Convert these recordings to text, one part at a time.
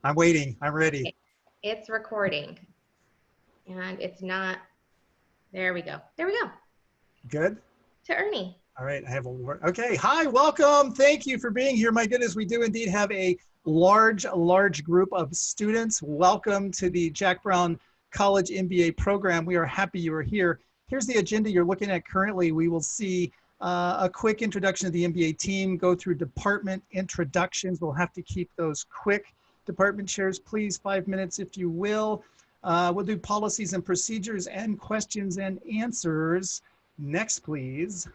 I'm waiting. I'm ready. Okay. It's recording. And it's not. There we go. There we go. Good. To Ernie. All right. I have a word. Okay. Hi, welcome. Thank you for being here. My goodness, we do indeed have a large group of students. Welcome to the Jack Brown College MBA program. We are happy you are here. Here's the agenda you're looking at currently. We will see a quick introduction of the MBA team, go through department introductions. We'll have to keep those quick. Department chairs, please, 5 minutes if you will. We'll do policies and procedures and questions and answers. Next, please.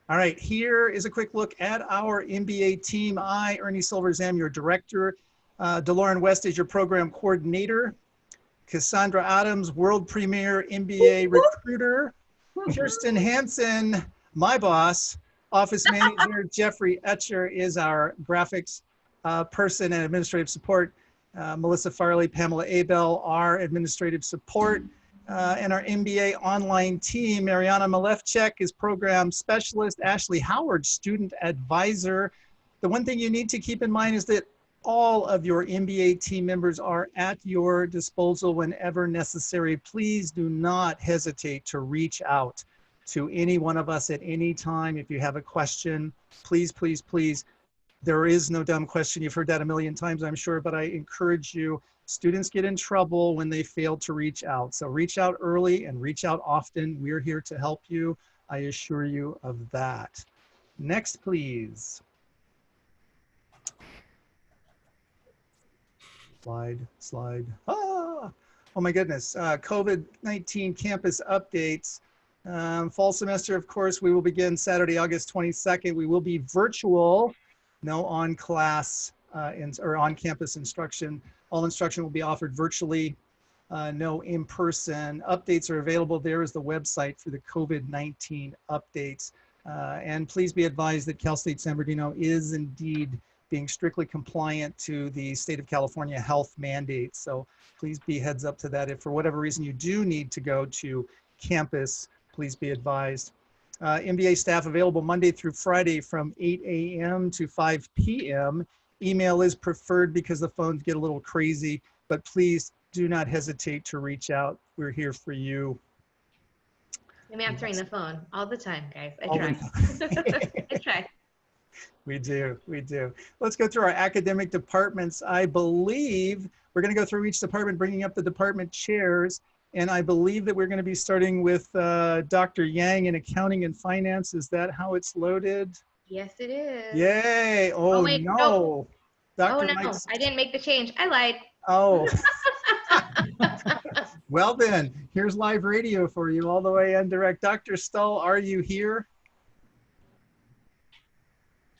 All right, here is a quick look at our MBA team. I, Ernie Silvers, am your director. DeLauren West is your program coordinator. Cassandra Adams, world premier MBA recruiter. Kirsten Hansen, my boss. Office manager Jeffrey Etcher is our graphics person and administrative support. Melissa Farley, Pamela Abel, our administrative support. And our MBA online team, Mariana Malefchek is program specialist, Ashley Howard, student advisor. The one thing you need to keep in mind is that all of your MBA team members are at your disposal whenever necessary. Please do not hesitate to reach out to any one of us at any time. If you have a question, please, please, please. There is no dumb question. You've heard that a million times, I'm sure, but I encourage you. Students get in trouble when they fail to reach out. So reach out early and reach out often. We're here to help you. I assure you of that. Next, please. Slide. Oh my goodness. COVID-19 campus updates. Fall semester, of course, we will begin Saturday, August 22nd. We will be virtual, no on-class or on-campus instruction. All instruction will be offered virtually, no in-person. Updates are available. There is the website for the COVID-19 updates. And please be advised that Cal State San Bernardino is indeed being strictly compliant to the state of California health mandates. So please be heads up to that. If for whatever reason you do need to go to campus, please be advised. MBA staff available Monday through Friday from 8 a.m. to 5 p.m. Email is preferred because the phones get a little crazy, but please do not hesitate to reach out. We're here for you. I'm answering the phone all the time, guys. I All try. I try. We do. Let's go through our academic departments. I believe we're going to go through each department, bringing up the department chairs. And I believe that we're going to be starting with Dr. Yang in accounting and finance. Is that how it's loaded? Yes, it is. Yay. Oh, wait, no. nope. Dr. Oh, no. Mike's... I didn't make the change. I lied. Oh. Well, then, here's live radio for you all the way on direct. Dr. Stull, are you here?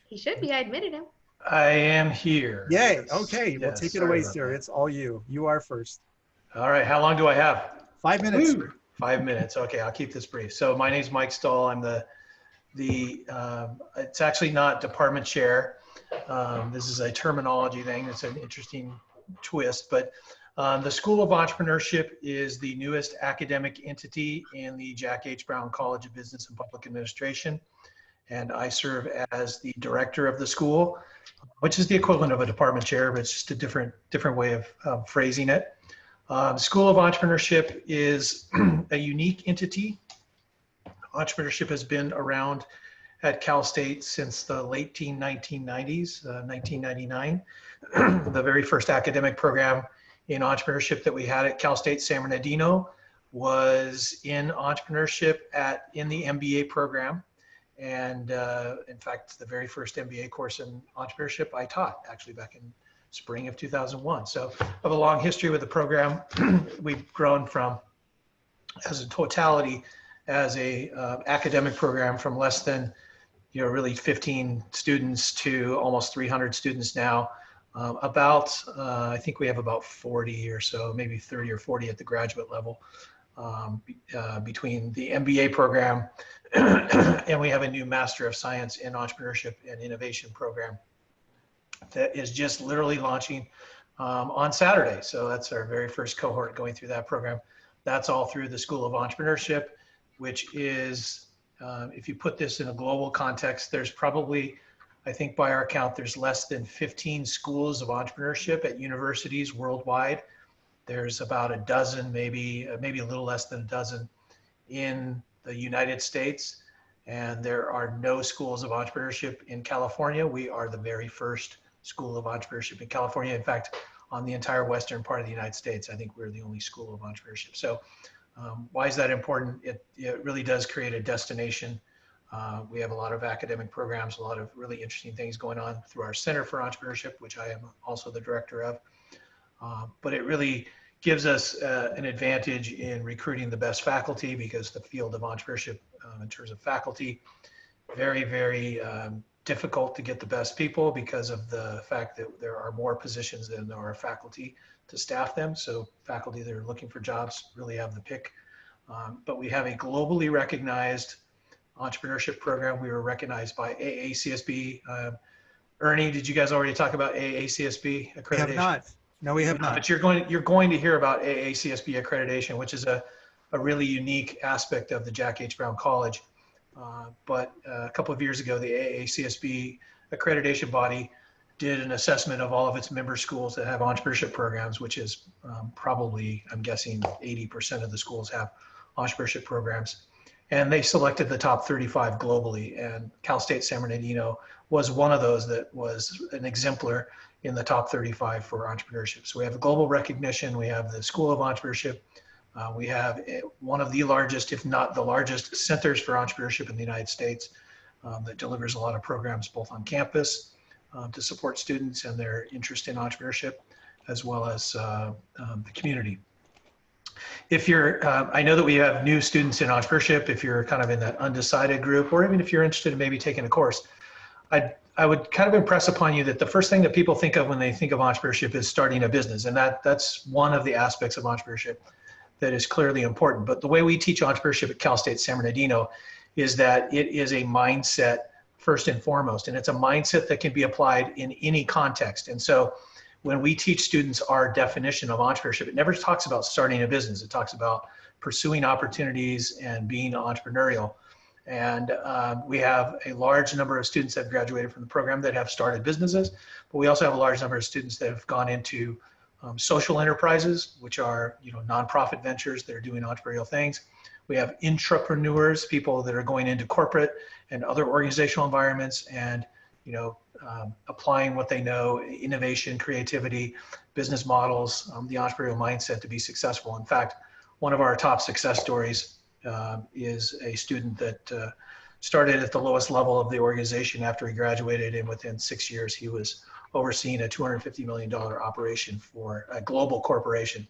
He should be. I admitted him. I am here. Yay. Yes. Okay. Well, Yes, take it away, sir. that. It's all you. You are first. All right. How long do I have? 5 minutes. Woo. 5 minutes. Okay. I'll keep this brief. So my name's Mike Stull. I'm it's actually not department chair. This is a terminology thing. It's an interesting twist, but the School of Entrepreneurship is the newest academic entity in the Jack H. Brown College of Business and Public Administration. And I serve as the director of the school, which is the equivalent of a department chair, but it's just a different way of phrasing it. The School of Entrepreneurship is a unique entity. Entrepreneurship has been around at Cal State since the late 1990s, 1999. The very first academic program in entrepreneurship that we had at Cal State San Bernardino was in entrepreneurship in the MBA program. And in fact, the very first MBA course in entrepreneurship I taught actually back in spring of 2001. So I have a long history with the program. We've grown from, as a totality, as a academic program from less than, really 15 students to almost 300 students now. I think we have about 40 or so, maybe 30 or 40 at the graduate level. Between the MBA program and we have a new Master of Science in Entrepreneurship and Innovation program that is just literally launching on Saturday. So that's our very first cohort going through that program. That's all through the School of Entrepreneurship, which is, if you put this in a global context, there's probably I think by our count, there's less than 15 schools of entrepreneurship at universities worldwide. There's about a dozen, maybe a little less than a dozen in the United States. And there are no schools of entrepreneurship in California. We are the very first school of entrepreneurship in California. In fact, on the entire western part of the United States, I think we're the only school of entrepreneurship. So why is that important? It really does create a destination. We have a lot of academic programs, a lot of really interesting things going on through our Center for Entrepreneurship, which I am also the director of. But it really gives us an advantage in recruiting the best faculty, because the field of entrepreneurship in terms of faculty, very, very difficult to get the best people because of the fact that there are more positions than there are faculty to staff them. So faculty that are looking for jobs really have the pick. But we have a globally recognized entrepreneurship program. We were recognized by AACSB. Ernie, did you guys already talk about AACSB accreditation? We have not. No, we have not. But you're going to hear about AACSB accreditation, which is a really unique aspect of the Jack H. Brown College. But a couple of years ago, the AACSB accreditation body did an assessment of all of its member schools that have entrepreneurship programs, which is probably, I'm guessing 80% of the schools have entrepreneurship programs. And they selected the top 35 globally, and Cal State San Bernardino was one of those that was an exemplar in the top 35 for entrepreneurship. So we have global recognition. We have the School of Entrepreneurship. We have one of the largest, if not the largest, centers for entrepreneurship in the United States that delivers a lot of programs both on campus to support students and their interest in entrepreneurship, as well as the community. If you're, I know that we have new students in entrepreneurship. If you're kind of in that undecided group, or even if you're interested in maybe taking a course, I would kind of impress upon you that the first thing that people think of when they think of entrepreneurship is starting a business. And that's one of the aspects of entrepreneurship that is clearly important. But the way we teach entrepreneurship at Cal State San Bernardino is that it is a mindset first and foremost. And it's a mindset that can be applied in any context. And so when we teach students our definition of entrepreneurship, it never talks about starting a business. It talks about pursuing opportunities and being entrepreneurial. And we have a large number of students that have graduated from the program that have started businesses, but we also have a large number of students that have gone into social enterprises, which are nonprofit ventures that are doing entrepreneurial things. We have intrapreneurs, people that are going into corporate and other organizational environments and applying what they know, innovation, creativity, business models, the entrepreneurial mindset to be successful. In fact, one of our top success stories is a student that started at the lowest level of the organization after he graduated, and within 6 years he was overseeing a $250 million operation for a global corporation.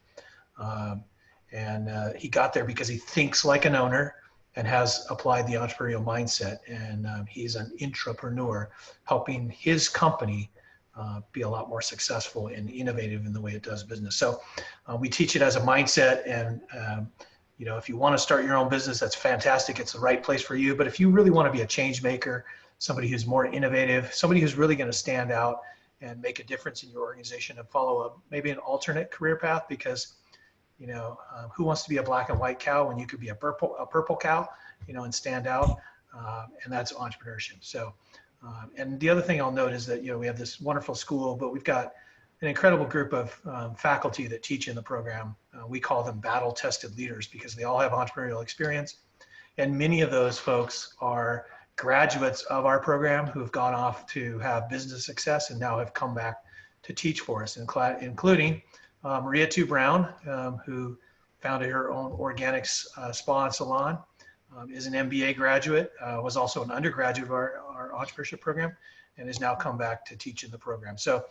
He got there because he thinks like an owner and has applied the entrepreneurial mindset. And he's an intrapreneur, helping his company be a lot more successful and innovative in the way it does business. So we teach it as a mindset. And if you want to start your own business, that's fantastic. It's the right place for you. But if you really want to be a change maker, somebody who's more innovative, somebody who's really going to stand out and make a difference in your organization and follow maybe an alternate career path, because who wants to be a black and white cow when you could be a purple cow, and stand out, and that's entrepreneurship. So, and the other thing I'll note is that, we have this wonderful school, but we've got an incredible group of faculty that teach in the program. We call them battle-tested leaders because they all have entrepreneurial experience. And many of those folks are graduates of our program who have gone off to have business success and now have come back to teach for us, including Maria Tu Brown, who founded her own organics spa and salon, is an MBA graduate, was also an undergraduate of our entrepreneurship program, and has now come back to teach in the program. So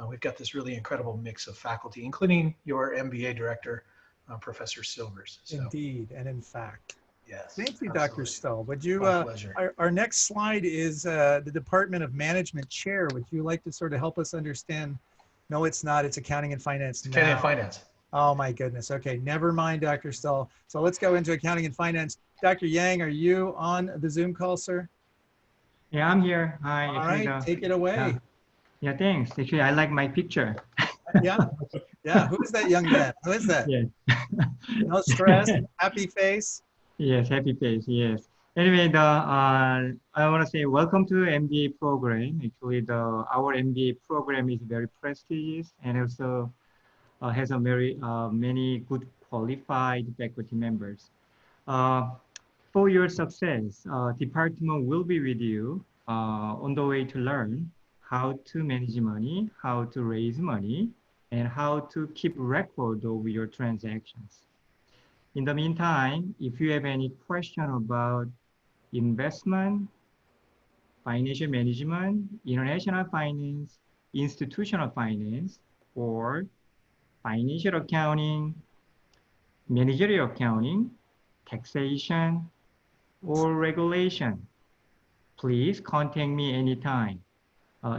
we've got this really incredible mix of faculty, including your MBA director, Professor Silvers. So, indeed, and in fact. Yes. Thank you, absolutely. Dr. Stoll. Would you, My pleasure. Our next slide is the Department of Management Chair. Would you like to sort of help us understand? No, it's not. It's Accounting and Finance. Accounting and Finance. Oh my goodness. Okay, never mind, Dr. Stoll. So let's go into Accounting and Finance. Dr. Yang, are you on the Zoom call, sir? Yeah, I'm here. Hi. All right, take it away. Yeah, thanks. Actually, I like my picture. Yeah. Who is that young man? Who is that? Yes. No stress, happy face. Yes, happy face. Yes. Anyway, I want to say welcome to MBA program. Actually, our MBA program is very prestigious and also has a very many good qualified faculty members. Uh, for your success, department will be with you on the way to learn how to manage money, how to raise money, and how to keep record of your transactions. In the meantime, if you have any question about investment, financial management, international finance, institutional finance, or financial accounting, managerial accounting, taxation, or regulation, please contact me anytime.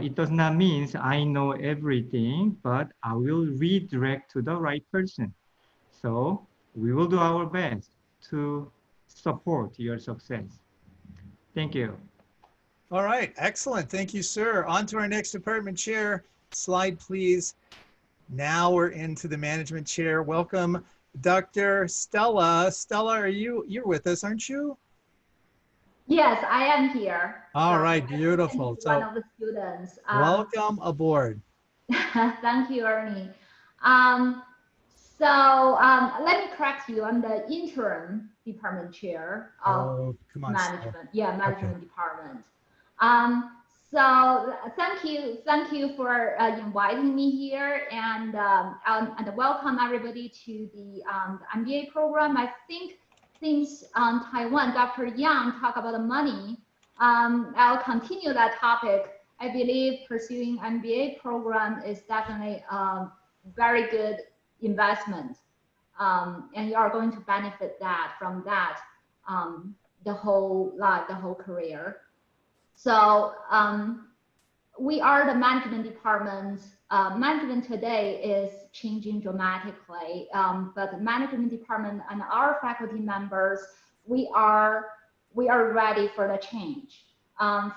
It does not mean I know everything, but I will redirect to the right person. So we will do our best to support your success. Thank you. All right, excellent. Thank you, sir. On to our next department chair. Slide, please. Now we're into the management chair. Welcome, Dr. Stella. Stella, you're with us, aren't you? Yes, I am here. All So right, I beautiful. am So one of the students. welcome aboard. Thank you, Ernie. Let me correct you. I'm the interim department chair of Come on, Stella. management. Yeah, management Okay. department. Thank you for inviting me here, and welcome everybody to the MBA program. I think since Taiwan, Dr. Yang talked about the money, I'll continue that topic. I believe pursuing MBA program is definitely a very good investment, and you are going to benefit from that the whole life, the whole career. So we are the management department. Management today is changing dramatically, but the management department and our faculty members, we are ready for the change.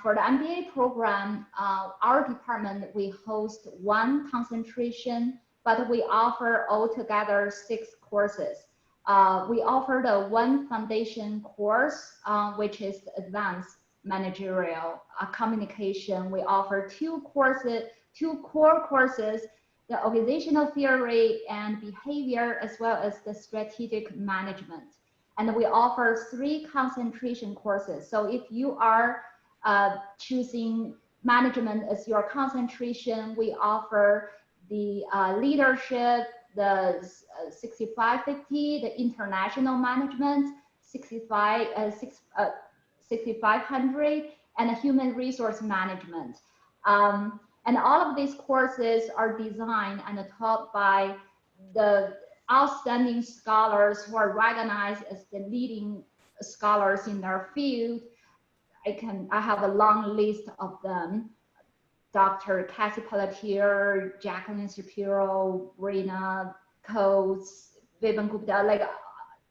For the MBA program, our department, we host one concentration, but we offer altogether 6 courses. We offer the one foundation course, which is advanced managerial communication. We offer 2 core courses, the organizational theory and behavior, as well as the strategic management. And we offer 3 concentration courses. So if you are choosing management as your concentration, we offer the leadership, the 6550, the international management, 6500, and human resource management. And all of these courses are designed and taught by the outstanding scholars who are recognized as the leading scholars in their field. I have a long list of them. Dr. Cassie Pelletier, Jacqueline Shapiro, Rena Coates, Vibhan Gupta, like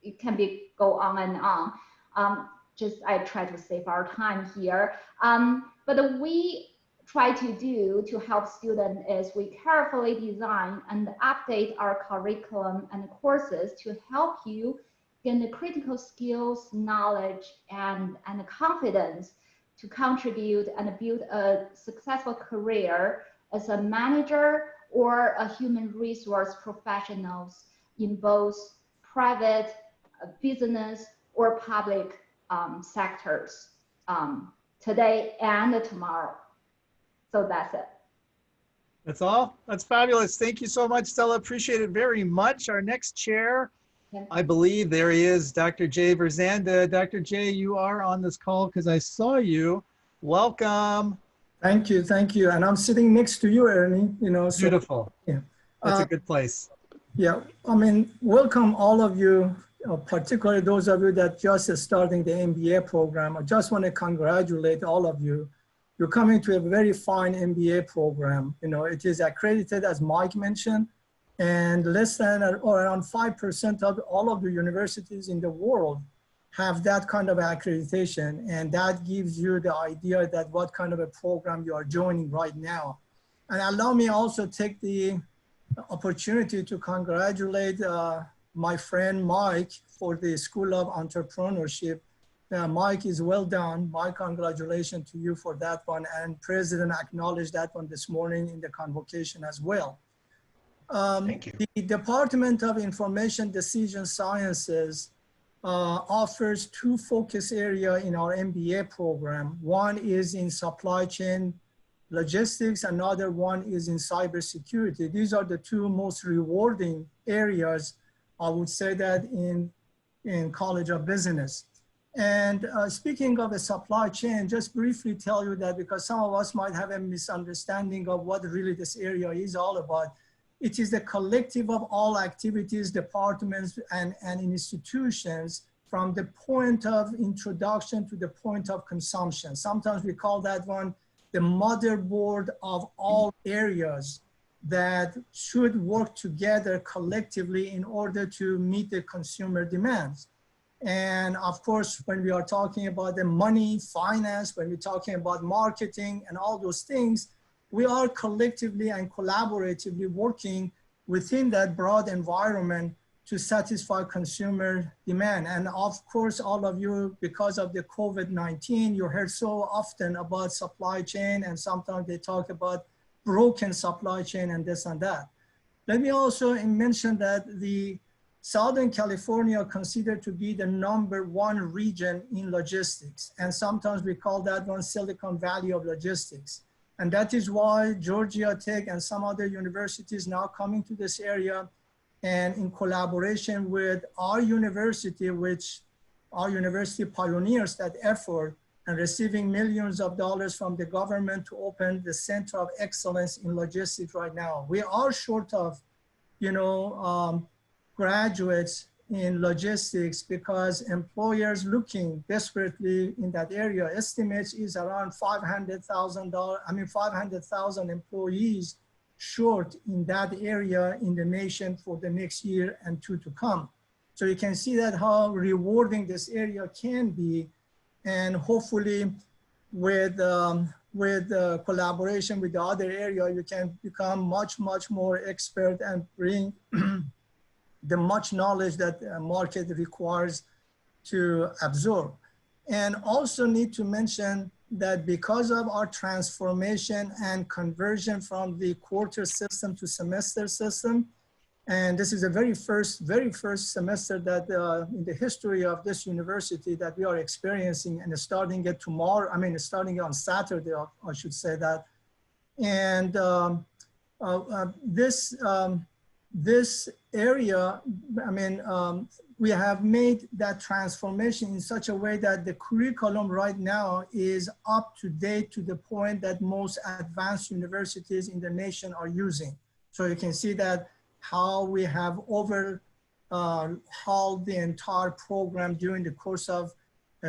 it can go on and on. I try to save our time here. But we try to help students is we carefully design and update our curriculum and courses to help you gain the critical skills, knowledge, and confidence to contribute and build a successful career as a manager or a human resource professionals in both private business or public sectors today and tomorrow. So that's it. That's all? That's fabulous. Thank you so much, Stella. Appreciate it very much. Our next chair, I believe there he is, Dr. Jay Verzanda. Dr. Jay, you are on this call because I saw you. Welcome. Thank you, thank you. And I'm sitting next to you, Ernie. You know, so, beautiful. Yeah, that's a good place. Yeah, I mean, welcome all of you, particularly those of you that just starting the MBA program. I just want to congratulate all of you. You're coming to a very fine MBA program. You know, it is accredited, as Mike mentioned, and less than or around 5% of all of the universities in the world have that kind of accreditation. And that gives you the idea that what kind of a program you are joining right now. And allow me also take the opportunity to congratulate my friend Mike for the School of Entrepreneurship. Mike, is well done. My congratulations to you for that one. And President acknowledged that one this morning in the convocation as well. Thank you. The Department of Information Decision Sciences offers two focus areas in our MBA program. One is in supply chain logistics, another one is in cybersecurity. These are the two most rewarding areas, I would say, that in College of Business. And speaking of a supply chain, just briefly tell you that because some of us might have a misunderstanding of what really this area is all about. It is the collective of all activities, departments, and institutions from the point of introduction to the point of consumption. Sometimes we call that one the motherboard of all areas that should work together collectively in order to meet the consumer demands. And of course, when we are talking about the money, finance, when we're talking about marketing and all those things, we are collectively and collaboratively working within that broad environment to satisfy consumer demand. And of course, all of you, because of the COVID-19, you heard so often about supply chain, and sometimes they talk about broken supply chain and this and that. Let me also mention that the Southern California considered to be the #1 region in logistics. And sometimes we call that one Silicon Valley of logistics. And that is why Georgia Tech and some other universities now coming to this area, and in collaboration with our university, which our university pioneers that effort and receiving millions of dollars from the government to open the Center of Excellence in Logistics right now. We are short of, graduates in logistics because employers looking desperately in that area. Estimates is around $500,000 employees short in that area in the nation for the next year and two to come. So you can see that how rewarding this area can be, and hopefully with collaboration with the other area, you can become much more expert and bring the much knowledge that a market requires to absorb. And also need to mention that because of our transformation and conversion from the quarter system to semester system, and this is the very first semester that in the history of this university that we are experiencing, and starting it tomorrow, starting on Saturday, I should say that. And this area, we have made that transformation in such a way that the curriculum right now is up to date to the point that most advanced universities in the nation are using. So you can see that how we have overhauled the entire program during the course of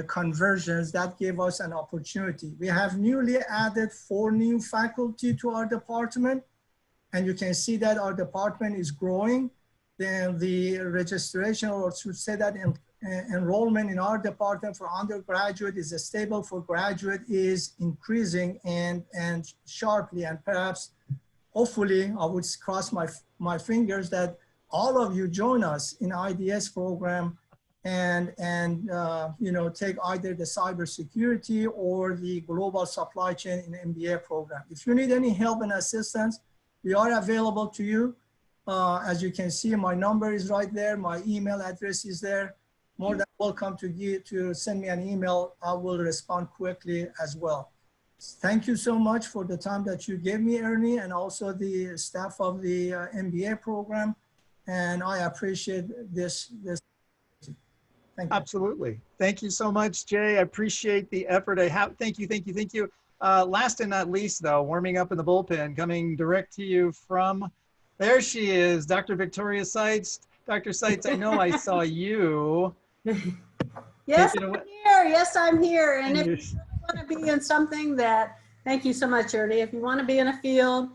conversions. That gave us an opportunity. We have newly added 4 new faculty to our department. And you can see that our department is growing. Then the registration, or should say that enrollment in our department for undergraduate is stable, for graduate is increasing and sharply. And perhaps, hopefully, I would cross my fingers that all of you join us in IDS program and take either the cybersecurity or the global supply chain in MBA program. If you need any help and assistance, we are available to you. As you can see, my number is right there. My email address is there. More than welcome to send me an email. I will respond quickly as well. Thank you so much for the time that you gave me, Ernie, and also the staff of the MBA program. And I appreciate this. Thank you. Absolutely. Thank you so much, Jay. I appreciate the effort. Thank you. Last and not least, though, warming up in the bullpen, coming direct to you from, there she is, Dr. Victoria Seitz. Dr. Seitz, I know I saw you. Yes, I'm here. Yes, I'm here. And if you want to be in something that, thank you so much, Ernie. If you want to be in a field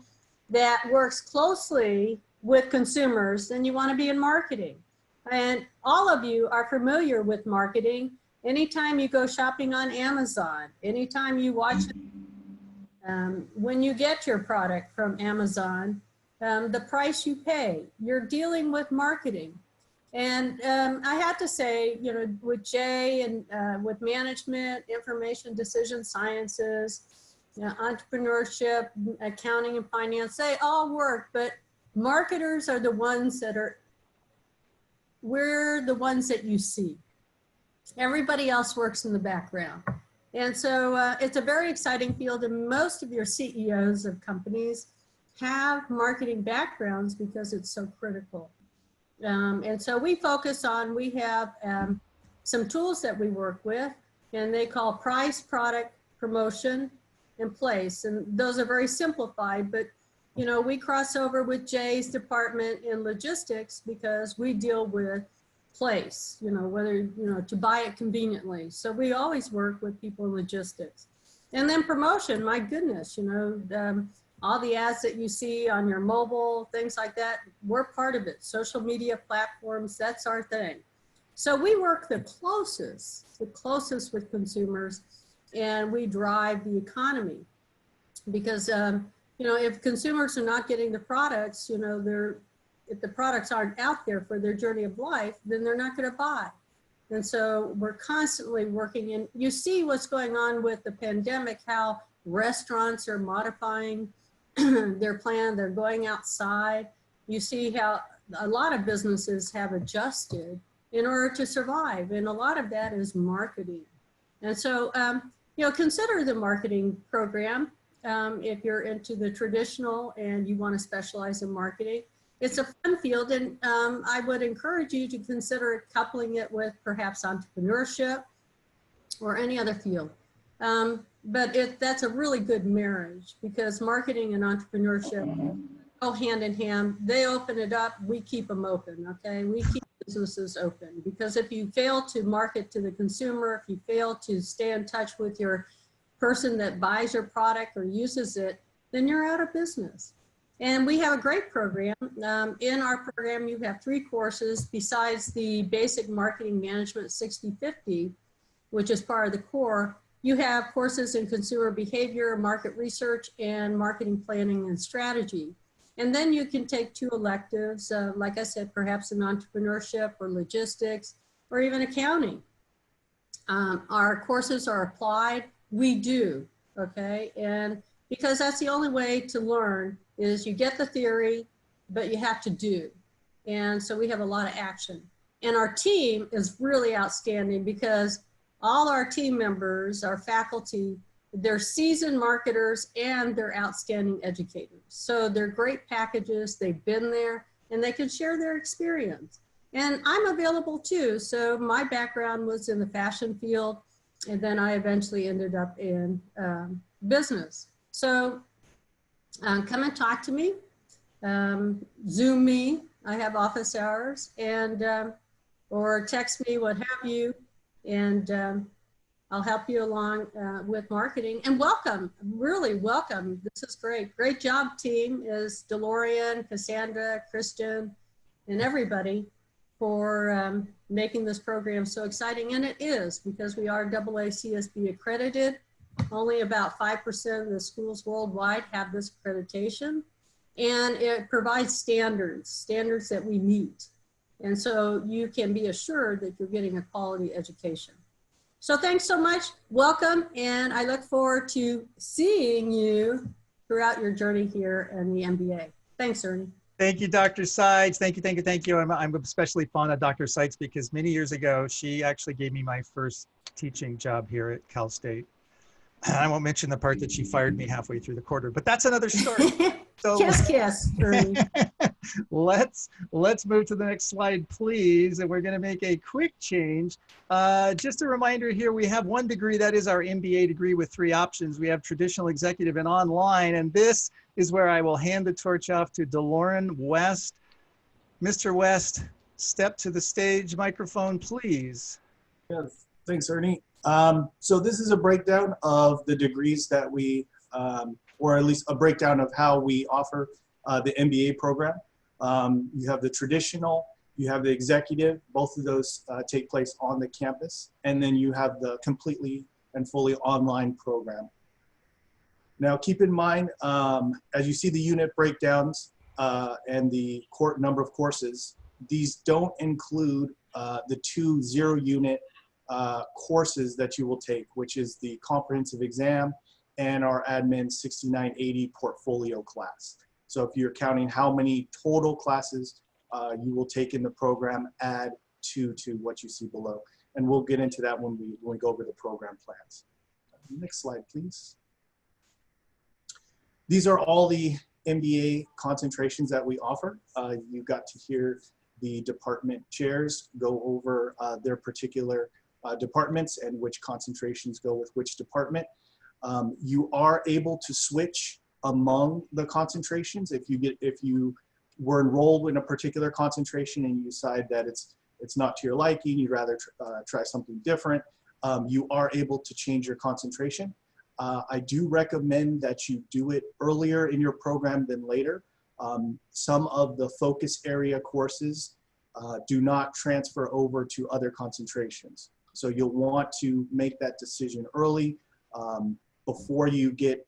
that works closely with consumers, then you want to be in marketing. And all of you are familiar with marketing. Anytime you go shopping on Amazon, anytime you watch, when you get your product from Amazon, the price you pay, you're dealing with marketing. And I have to say, you know, with Jay and with management, information, decision sciences, you know, entrepreneurship, accounting and finance, they all work, but marketers are the ones that we're the ones that you see. Everybody else works in the background. And so it's a very exciting field, and most of your CEOs of companies have marketing backgrounds because it's so critical. And so we focus on, we have some tools that we work with, and they call price, product, promotion, and place. And those are very simplified, but you know, we cross over with Jay's department in logistics because we deal with place, you know, whether, you know, to buy it conveniently. So we always work with people in logistics. And then promotion, my goodness, you know, all the ads that you see on your mobile, things like that, we're part of it. Social media platforms, that's our thing. So we work the closest with consumers, and we drive the economy. Because, you know, if consumers are not getting the products, you know, if the products aren't out there for their journey of life, then they're not going to buy. And so we're constantly working, and you see what's going on with the pandemic, how restaurants are modifying their plan, they're going outside. You see how a lot of businesses have adjusted in order to survive, and a lot of that is marketing. And so, you know, consider the marketing program if you're into the traditional and you want to specialize in marketing. It's a fun field, and I would encourage you to consider coupling it with perhaps entrepreneurship or any other field. But that's a really good marriage, because marketing and entrepreneurship go hand in hand. They open it up, we keep them open, okay? We keep businesses open, because if you fail to market to the consumer, if you fail to stay in touch with your person that buys your product or uses it, then you're out of business. And we have a great program. In our program, you have 3 courses besides the basic marketing management 60/50, which is part of the core. You have courses in consumer behavior, market research, and marketing planning and strategy. And then you can take 2 electives, like I said, perhaps in entrepreneurship or logistics or even accounting. Our courses are applied. We do, okay? And because that's the only way to learn, is you get the theory, but you have to do. And so we have a lot of action. And our team is really outstanding, because all our team members, our faculty, they're seasoned marketers and they're outstanding educators. So they're great packages, they've been there, and they can share their experience. And I'm available too. So my background was in the fashion field, and then I eventually ended up in business. So come and talk to me, Zoom me, I have office hours, and or text me, what have you, and I'll help you along with marketing. And welcome, really welcome. This is great. Great job, team, is DeLorean, Cassandra, Christian, and everybody for making this program so exciting. And it is, because we are AACSB accredited. Only about 5% of the schools worldwide have this accreditation. And it provides standards that we meet. And so you can be assured that you're getting a quality education. So thanks so much, welcome, and I look forward to seeing you throughout your journey here in the MBA. Thanks, Ernie. Thank you, Dr. Seitz. Thank you, thank you, thank you. I'm especially fond of Dr. Seitz because many years ago, she actually gave me my first teaching job here at Cal State. I won't mention the part that she fired me halfway through the quarter, but that's another story. So kiss, kiss, Ernie. let's move to the next slide, please. And we're going to make a quick change. Just a reminder here, we have 1 degree, that is our MBA degree with 3 options. We have traditional, executive, and online. And this is where I will hand the torch off to DeLorean West. Mr. West, step to the stage, microphone, please. Yes, thanks, Ernie. So this is a breakdown of the degrees that we, or at least a breakdown of how we offer the MBA program. You have the traditional, you have the executive, both of those take place on the campus, and then you have the completely and fully online program. Now keep in mind, as you see the unit breakdowns and the number of courses, these don't include the 2 0-unit courses that you will take, which is the comprehensive exam and our admin 6980 portfolio class. So if you're counting how many total classes you will take in the program, add 2 to what you see below. And we'll get into that when we go over the program plans. Next slide, please. These are all the MBA concentrations that we offer. You got to hear the department chairs go over their particular departments and which concentrations go with which department. You are able to switch among the concentrations. If you were enrolled in a particular concentration and you decide that it's not to your liking, you'd rather try something different, you are able to change your concentration. I do recommend that you do it earlier in your program than later. Some of the focus area courses do not transfer over to other concentrations. So you'll want to make that decision early before you get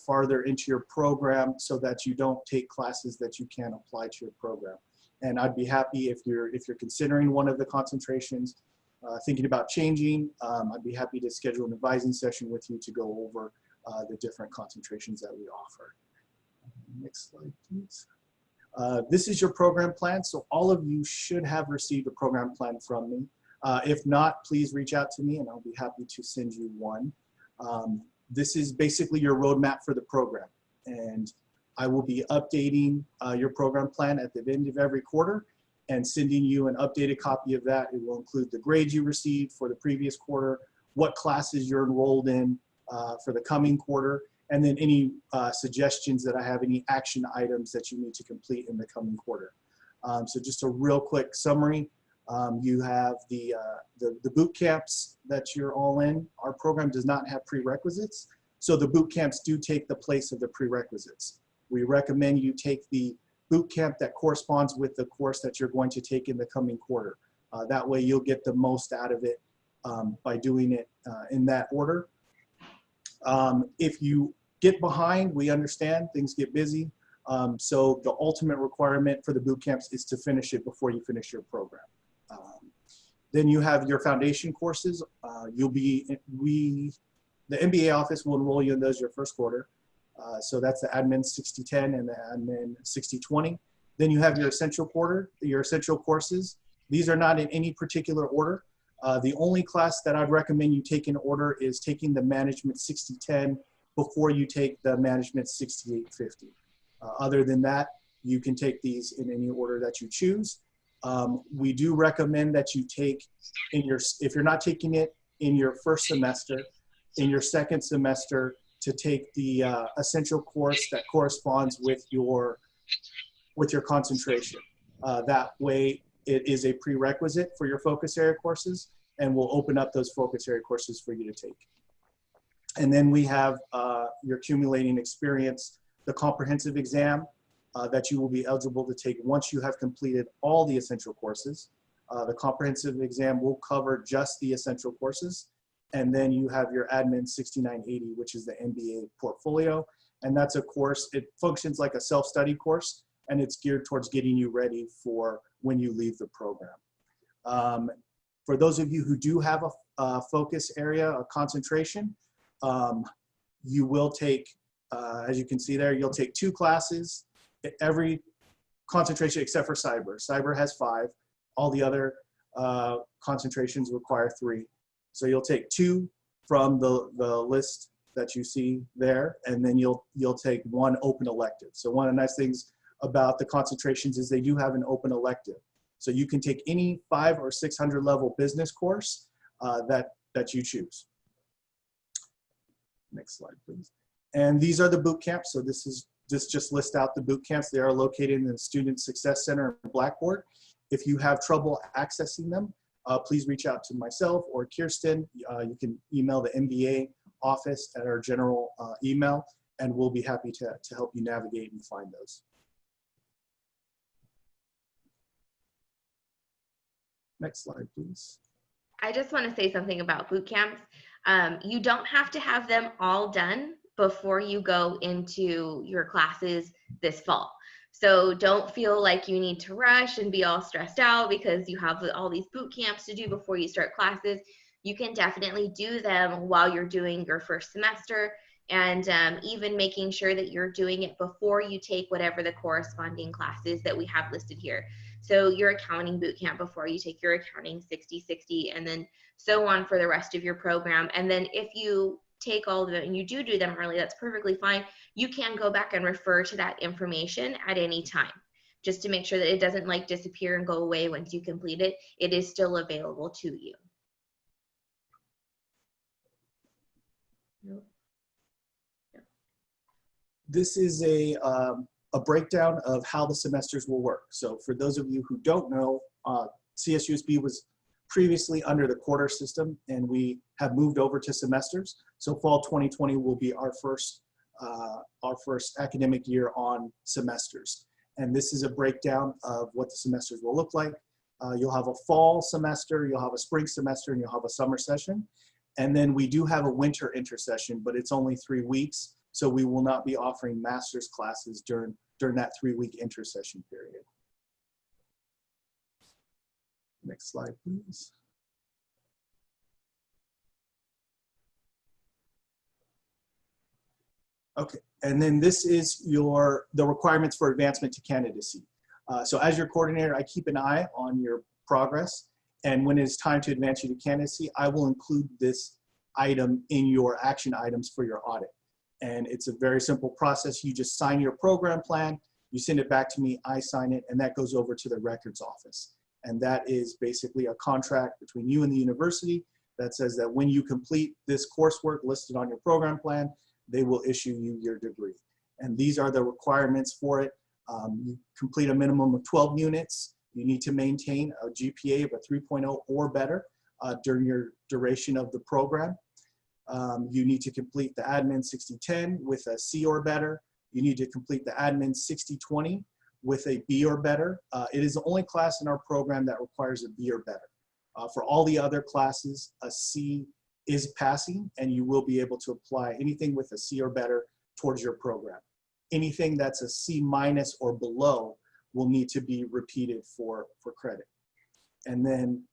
farther into your program so that you don't take classes that you can't apply to your program. And I'd be happy if you're considering one of the concentrations, thinking about changing, I'd be happy to schedule an advising session with you to go over the different concentrations that we offer. Next slide, please. This is your program plan. So all of you should have received a program plan from me. If not, please reach out to me and I'll be happy to send you one. This is basically your roadmap for the program. And I will be updating your program plan at the end of every quarter and sending you an updated copy of that. It will include the grades you received for the previous quarter, what classes you're enrolled in for the coming quarter, and then any suggestions that I have, any action items that you need to complete in the coming quarter. So just a real quick summary. You have the boot camps that you're all in. Our program does not have prerequisites, so the boot camps do take the place of the prerequisites. We recommend you take the boot camp that corresponds with the course that you're going to take in the coming quarter. That way you'll get the most out of it by doing it in that order. If you get behind, we understand things get busy. So the ultimate requirement for the boot camps is to finish it before you finish your program. Then you have your foundation courses. The MBA office will enroll you in those your first quarter. So that's the admin 6010 and the admin 6020. Then you have your essential courses. These are not in any particular order. The only class that I'd recommend you take in order is taking the management 6010 before you take the management 6850. Other than that, you can take these in any order that you choose. We do recommend that you take if you're not taking it in your first semester, in your second semester, to take the essential course that corresponds with your concentration. That way it is a prerequisite for your focus area courses, and we'll open up those focus area courses for you to take. And then we have your accumulating experience, the comprehensive exam that you will be eligible to take once you have completed all the essential courses. The comprehensive exam will cover just the essential courses. And then you have your admin 6980, which is the MBA portfolio. And that's a course, it functions like a self-study course, and it's geared towards getting you ready for when you leave the program. For those of you who do have a focus area, a concentration, you will take, as you can see there, you'll take 2 classes, every concentration except for cyber. Cyber has 5. All the other concentrations require 3. So you'll take 2 from the list that you see there, and then you'll take 1 open elective. So one of the nice things about the concentrations is they do have an open elective. So you can take any 500 or 600 level business course that you choose. Next slide, please. And these are the boot camps. So this just lists out the boot camps. They are located in the Student Success Center in Blackboard. If you have trouble accessing them, please reach out to myself or Kirsten. You can email the MBA office at our general email, and we'll be happy to help you navigate and find those. Next slide, please. I just want to say something about boot camps. You don't have to have them all done before you go into your classes this fall. So don't feel like you need to rush and be all stressed out because you have all these boot camps to do before you start classes. You can definitely do them while you're doing your first semester, and even making sure that you're doing it before you take whatever the corresponding classes that we have listed here. So your accounting boot camp before you take your accounting 60/60, and then so on for the rest of your program. And then if you take all of them and you do them early, that's perfectly fine. You can go back and refer to that information at any time, just to make sure that it doesn't like disappear and go away once you complete it. It is still available to you. This is a breakdown of how the semesters will work. So for those of you who don't know, CSUSB was previously under the quarter system, and we have moved over to semesters. So fall 2020 will be our first academic year on semesters. And this is a breakdown of what the semesters will look like. You'll have a fall semester, you'll have a spring semester, and you'll have a summer session. And then we do have a winter intersession, but it's only 3 weeks. So we will not be offering master's classes during that 3-week intersession period. Next slide, please. Okay, and then this is the requirements for advancement to candidacy. So as your coordinator, I keep an eye on your progress, and when it's time to advance you to candidacy, I will include this item in your action items for your audit. And it's a very simple process. You just sign your program plan, you send it back to me, I sign it, and that goes over to the records office. And that is basically a contract between you and the university that says that when you complete this coursework listed on your program plan, they will issue you your degree. And these are the requirements for it. You complete a minimum of 12 units. You need to maintain a GPA of a 3.0 or better during your duration of the program. You need to complete the admin 60/10 with a C or better. You need to complete the admin 60/20 with a B or better. It is the only class in our program that requires a B or better. For all the other classes, a C is passing, and you will be able to apply anything with a C or better towards your program. Anything that's a C- or below will need to be repeated for credit. And then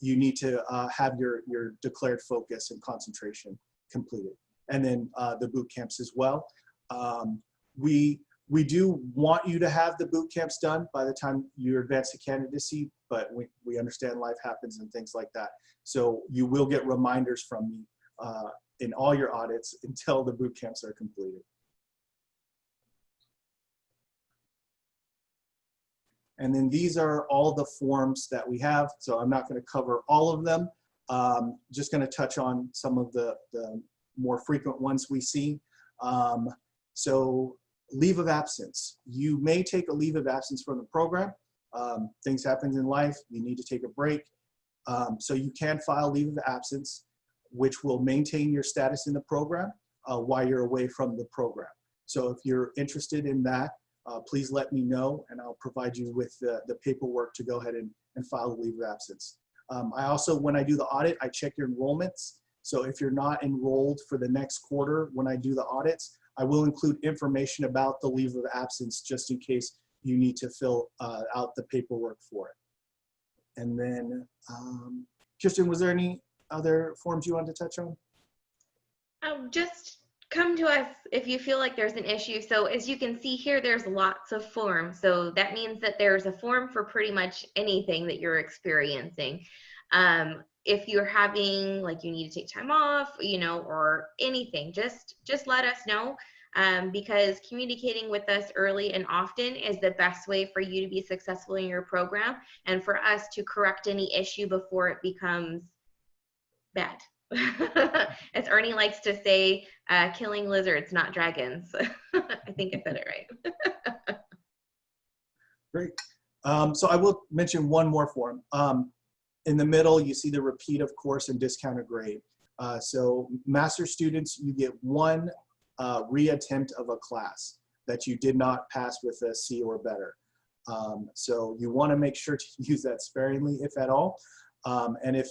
you need to have your declared focus and concentration completed. And then the boot camps as well. We do want you to have the boot camps done by the time you advance to candidacy, but we understand life happens and things like that. So you will get reminders from me in all your audits until the boot camps are completed. And then these are all the forms that we have. So I'm not going to cover all of them. Just going to touch on some of the more frequent ones we see. So leave of absence. You may take a leave of absence from the program. Things happen in life. You need to take a break. So you can file leave of absence, which will maintain your status in the program while you're away from the program. So if you're interested in that, please let me know, and I'll provide you with the paperwork to go ahead and file the leave of absence. I also, when I do the audit, I check your enrollments. So if you're not enrolled for the next quarter when I do the audits, I will include information about the leave of absence just in case you need to fill out the paperwork for it. And then, Kirsten, was there any other forms you wanted to touch on? Just come to us if you feel like there's an issue. So as you can see here, there's lots of forms. So that means that there's a form for pretty much anything that you're experiencing. If you're having, like, you need to take time off, you know, or anything, just let us know, because communicating with us early and often is the best way for you to be successful in your program and for us to correct any issue before it becomes bad. As Ernie likes to say, killing lizards, not dragons. I think I said it right. Great. So I will mention one more form. In the middle, you see the repeat of course and discounted grade. So master students, you get one reattempt of a class that you did not pass with a C or better. So you want to make sure to use that sparingly, if at all. And if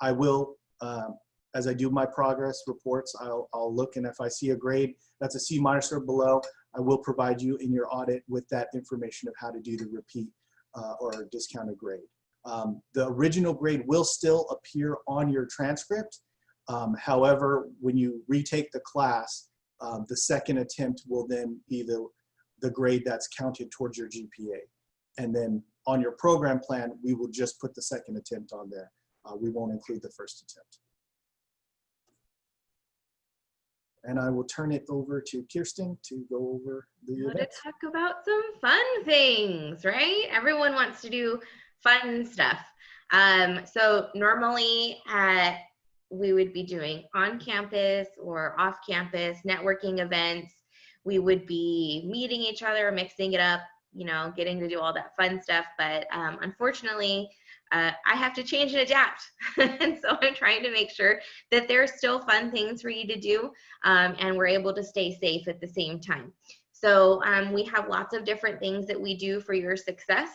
I will, as I do my progress reports, I'll look, and if I see a grade that's a C- or below, I will provide you in your audit with that information of how to do the repeat or discounted grade. The original grade will still appear on your transcript. However, when you retake the class, the second attempt will then be the grade that's counted towards your GPA. And then on your program plan, we will just put the second attempt on there. We won't include the first attempt. And I will turn it over to Kirsten to go over the Now event. to talk about some fun things, right? Everyone wants to do fun stuff. So normally we would be doing on campus or off campus networking events. We would be meeting each other, mixing it up, you know, getting to do all that fun stuff. But unfortunately, I have to change and adapt. And so I'm trying to make sure that there's still fun things for you to do, and we're able to stay safe at the same time. So we have lots of different things that we do for your success,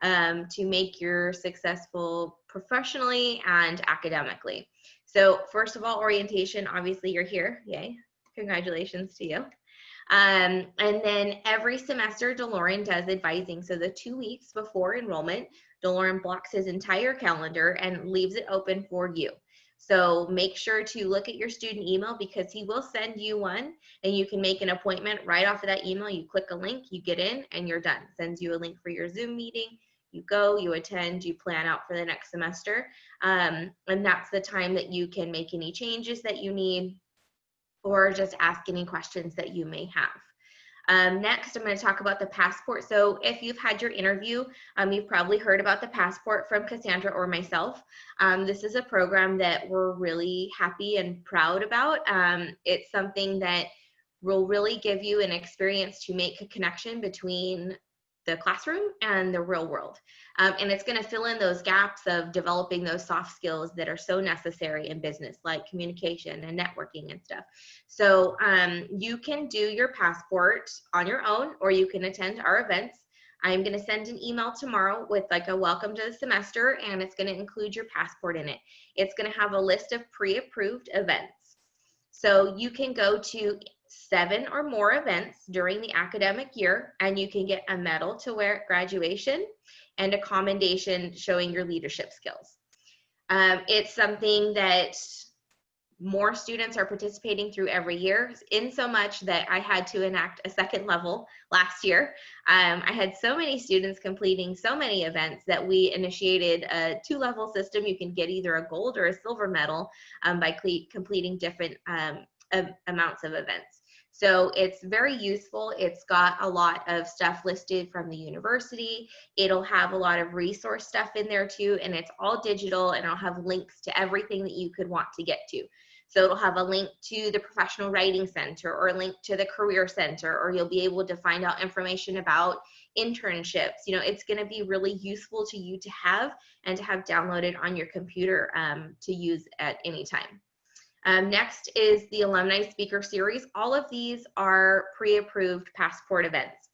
to make you successful professionally and academically. So first of all, orientation, obviously you're here, yay, congratulations to you. And then every semester, DeLorean does advising. So the 2 weeks before enrollment, DeLorean blocks his entire calendar and leaves it open for you. So make sure to look at your student email, because he will send you one and you can make an appointment right off of that email. You click a link, you get in, and you're done. Sends you a link for your Zoom meeting. You go, you attend, you plan out for the next semester. And that's the time that you can make any changes that you need, or just ask any questions that you may have. Next, I'm going to talk about the passport. So if you've had your interview, you've probably heard about the passport from Cassandra or myself. This is a program that we're really happy and proud about. It's something that will really give you an experience to make a connection between the classroom and the real world. And it's going to fill in those gaps of developing those soft skills that are so necessary in business, like communication and networking and stuff. So you can do your passport on your own, or you can attend our events. I'm going to send an email tomorrow with like a welcome to the semester, and it's going to include your passport in it. It's going to have a list of pre-approved events. So you can go to 7 or more events during the academic year, and you can get a medal to wear at graduation and a commendation showing your leadership skills. It's something that more students are participating through every year, in so much that I had to enact a second level last year. I had so many students completing so many events that we initiated a 2-level system. You can get either a gold or a silver medal by completing different amounts of events. So it's very useful. It's got a lot of stuff listed from the university. It'll have a lot of resource stuff in there too, and it's all digital, and it'll have links to everything that you could want to get to. So it'll have a link to the Professional Writing Center, or a link to the Career Center, or you'll be able to find out information about internships. You know, it's going to be really useful to you to have, and to have downloaded on your computer to use at any time. Next is the Alumni Speaker Series. All of these are pre-approved passport events.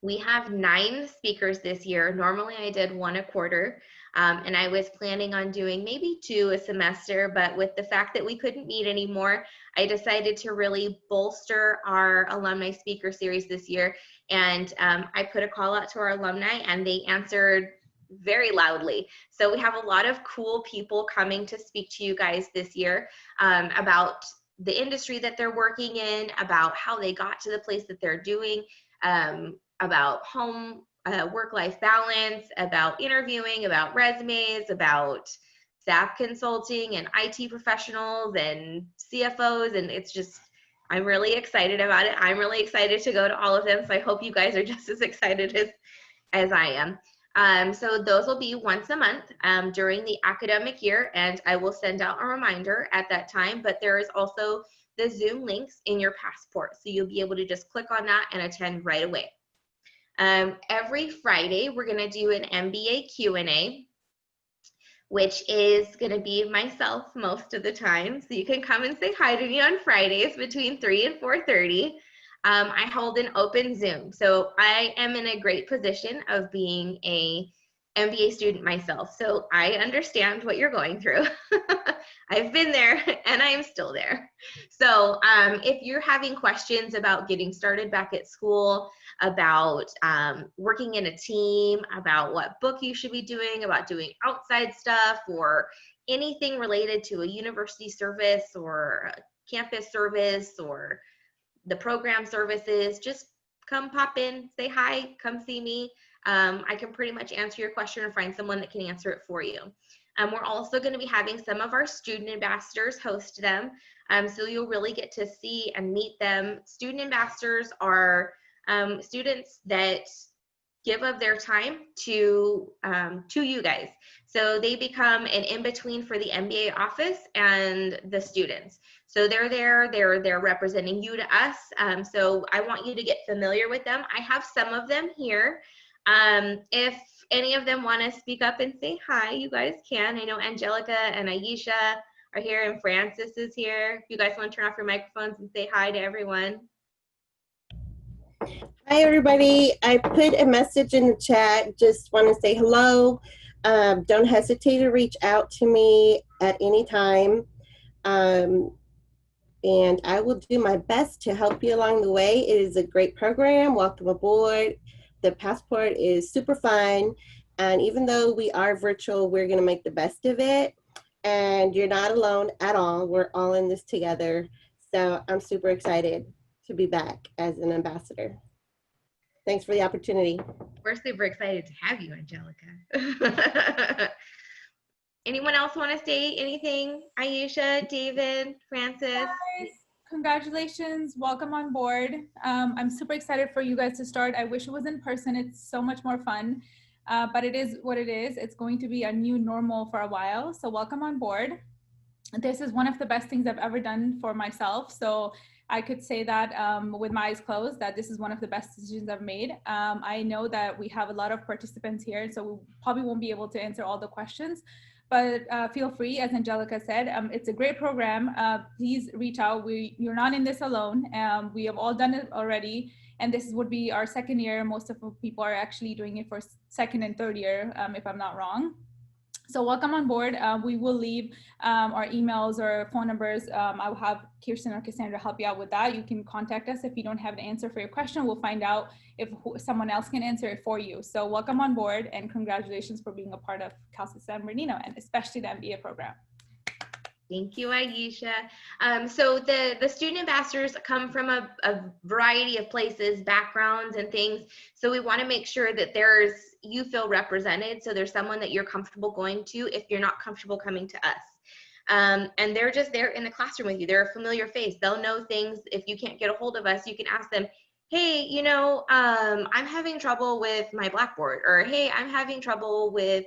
We have 9 speakers this year. Normally I did 1 a quarter, and I was planning on doing maybe 2 a semester, but with the fact that we couldn't meet anymore, I decided to really bolster our Alumni Speaker Series this year. And I put a call out to our alumni, and they answered very loudly. So we have a lot of cool people coming to speak to you guys this year about the industry that they're working in, about how they got to the place that they're doing, about home work-life balance, about interviewing, about resumes, about staff consulting and IT professionals and CFOs. And it's just, I'm really excited about it. I'm really excited to go to all of them. So I hope you guys are just as excited as I am. So those will be once a month during the academic year, and I will send out a reminder at that time. But there is also the Zoom links in your passport, so you'll be able to just click on that and attend right away. Every Friday, we're going to do an MBA Q&A, which is going to be myself most of the time. So you can come and say hi to me on Fridays between 3 and 4:30. I hold an open Zoom. So I am in a great position of being a MBA student myself, so I understand what you're going through. I've been there and I am still there. So if you're having questions about getting started back at school, about working in a team, about what book you should be doing, about doing outside stuff, or anything related to a university service or a campus service or the program services, just come pop in, say hi, come see me. I can pretty much answer your question or find someone that can answer it for you. We're also going to be having some of our student ambassadors host them. So you'll really get to see and meet them. Student ambassadors are students that give of their time to you guys. So they become an in-between for the MBA office and the students. So they're there, they're representing you to us. So I want you to get familiar with them. I have some of them here. If any of them want to speak up and say hi, you guys can. I know Angelica and Aisha are here and Francis is here. If you guys want to turn off your microphones and say hi to everyone. Hi, everybody. I put a message in the chat. Just want to say hello. Don't hesitate to reach out to me at any time. And I will do my best to help you along the way. It is a great program. Welcome aboard. The passport is super fun. And even though we are virtual, we're going to make the best of it. And you're not alone at all. We're all in this together. So I'm super excited to be back as an ambassador. Thanks for the opportunity. We're super excited to have you, Angelica. Anyone else want to say anything? Aisha, David, Francis? Guys, congratulations, welcome on board. I'm super excited for you guys to start. I wish it was in person. It's so much more fun, but it is what it is. It's going to be a new normal for a while. So welcome on board. This is one of the best things I've ever done for myself. So I could say that with my eyes closed, that this is one of the best decisions I've made. I know that we have a lot of participants here, so we probably won't be able to answer all the questions, but feel free, as Angelica said, it's a great program. Please reach out. You're not in this alone. We have all done it already, and this would be our second year. Most of the people are actually doing it for second and third year, if I'm not wrong. So welcome on board. We will leave our emails or phone numbers. I will have Kirsten or Cassandra help you out with that. You can contact us if you don't have an answer for your question. We'll find out if someone else can answer it for you. So welcome on board and congratulations for being a part of Cal State San Bernardino and especially the MBA program. Thank you, Aisha. So the student ambassadors come from a variety of places, backgrounds and things. So we want to make sure that you feel represented. So there's someone that you're comfortable going to if you're not comfortable coming to us. And they're just there in the classroom with you. They're a familiar face. They'll know things. If you can't get a hold of us, you can ask them, hey, I'm having trouble with my Blackboard, or hey, I'm having trouble with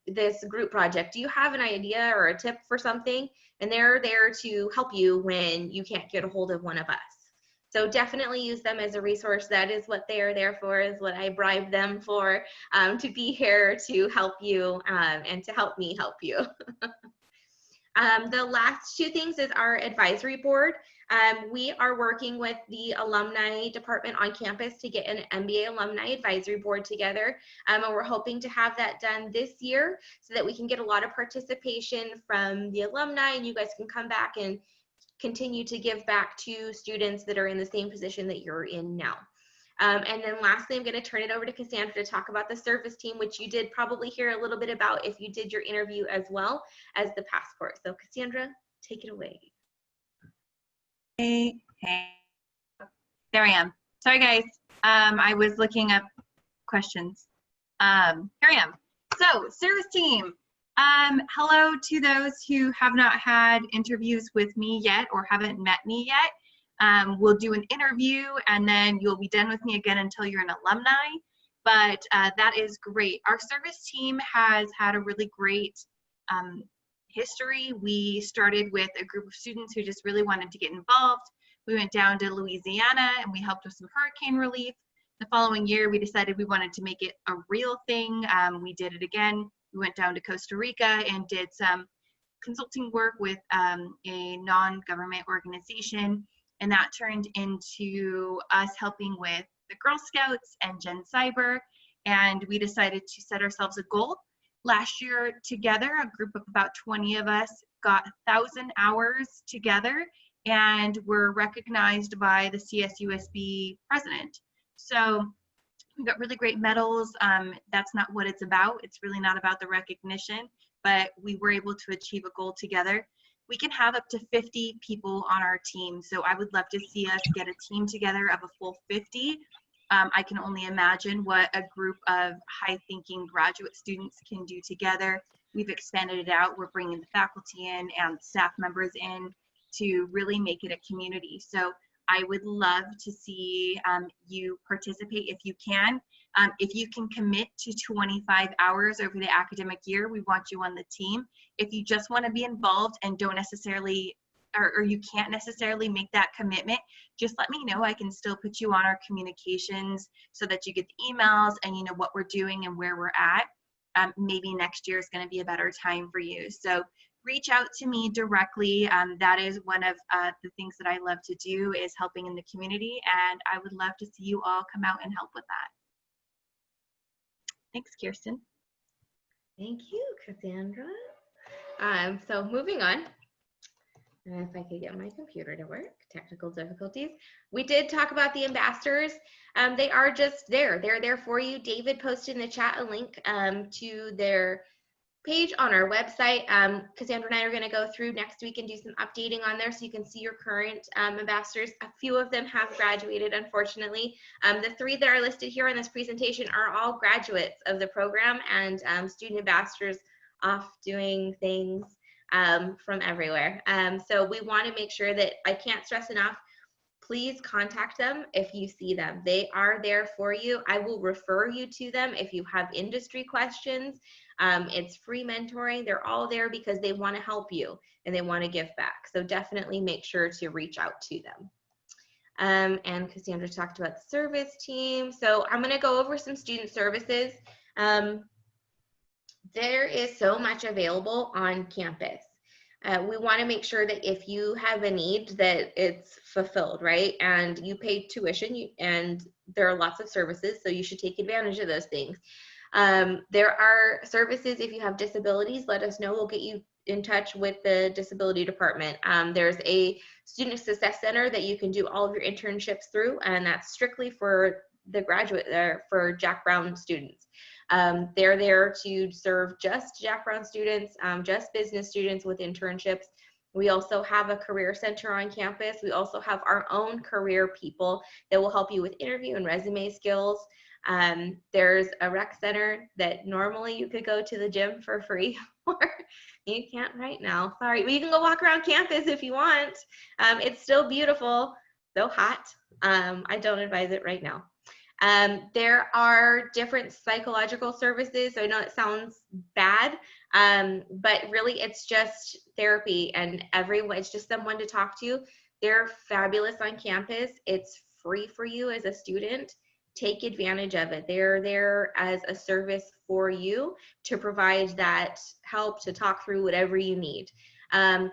this group project. Do you have an idea or a tip for something? And they're there to help you when you can't get a hold of one of us. So definitely use them as a resource. That is what they are there for, is what I bribe them for, to be here to help you and to help me help you. The last two things is our advisory board. We are working with the alumni department on campus to get an MBA alumni advisory board together. And we're hoping to have that done this year so that we can get a lot of participation from the alumni and you guys can come back and continue to give back to students that are in the same position that you're in now. And then lastly, I'm going to turn it over to Cassandra to talk about the service team, which you did probably hear a little bit about if you did your interview, as well as the passport. So Cassandra, take it away. Hey, there I am. Sorry guys, I was looking up questions. Here I am. So, service team. Hello to those who have not had interviews with me yet or haven't met me yet. We'll do an interview and then you'll be done with me again until you're an alumni, but that is great. Our service team has had a really great history. We started with a group of students who just really wanted to get involved. We went down to Louisiana and we helped with some hurricane relief. The following year, we decided we wanted to make it a real thing. We did it again. We went down to Costa Rica and did some consulting work with a non-government organization. And that turned into us helping with the Girl Scouts and Gen Cyber. and we decided to set ourselves a goal. Last year together, a group of about 20 of us got 1,000 hours together and were recognized by the CSUSB president. So we got really great medals. That's not what it's about. It's really not about the recognition, but we were able to achieve a goal together. We can have up to 50 people on our team. So I would love to see us get a team together of a full 50. I can only imagine what a group of high-thinking graduate students can do together. We've expanded it out. We're bringing the faculty in and staff members in to really make it a community. So I would love to see you participate if you can. If you can commit to 25 hours over the academic year, we want you on the team. If you just want to be involved and don't necessarily, or you can't necessarily make that commitment, just let me know. I can still put you on our communications so that you get the emails and you know what we're doing and where we're at. Maybe next year is going to be a better time for you. So reach out to me directly. That is one of the things that I love to do, is helping in the community, and I would love to see you all come out and help with that. Thanks, Kirsten. Thank you, Cassandra. So moving on, if I could get my computer to work, technical difficulties. We did talk about the ambassadors. They are just there. They're there for you. David posted in the chat a link to their page on our website. Cassandra and I are going to go through next week and do some updating on there so you can see your current ambassadors. A few of them have graduated, unfortunately. The 3 that are listed here in this presentation are all graduates of the program and student ambassadors off doing things from everywhere. So we want to make sure that, I can't stress enough, please contact them if you see them. They are there for you. I will refer you to them if you have industry questions. It's free mentoring. They're all there because they want to help you and they want to give back. So definitely make sure to reach out to them. And Cassandra talked about the service team. So I'm going to go over some student services. There is so much available on campus. We want to make sure that if you have a need that it's fulfilled, right? And you pay tuition and there are lots of services, so you should take advantage of those things. There are services, if you have disabilities, let us know. We'll get you in touch with the disability department. There's a student success center that you can do all of your internships through, and that's strictly for the graduate, for Jack Brown students. They're there to serve just Jack Brown students, just business students with internships. We also have a career center on campus. We also have our own career people that will help you with interview and resume skills. There's a rec center that normally you could go to the gym for free, or you can't right now, sorry. But you can go walk around campus if you want. It's still beautiful, though hot. I don't advise it right now. There are different psychological services. So I know it sounds bad, but really it's just therapy, and everyone, it's just someone to talk to. They're fabulous on campus. It's free for you as a student. Take advantage of it. They're there as a service for you to provide that help, to talk through whatever you need.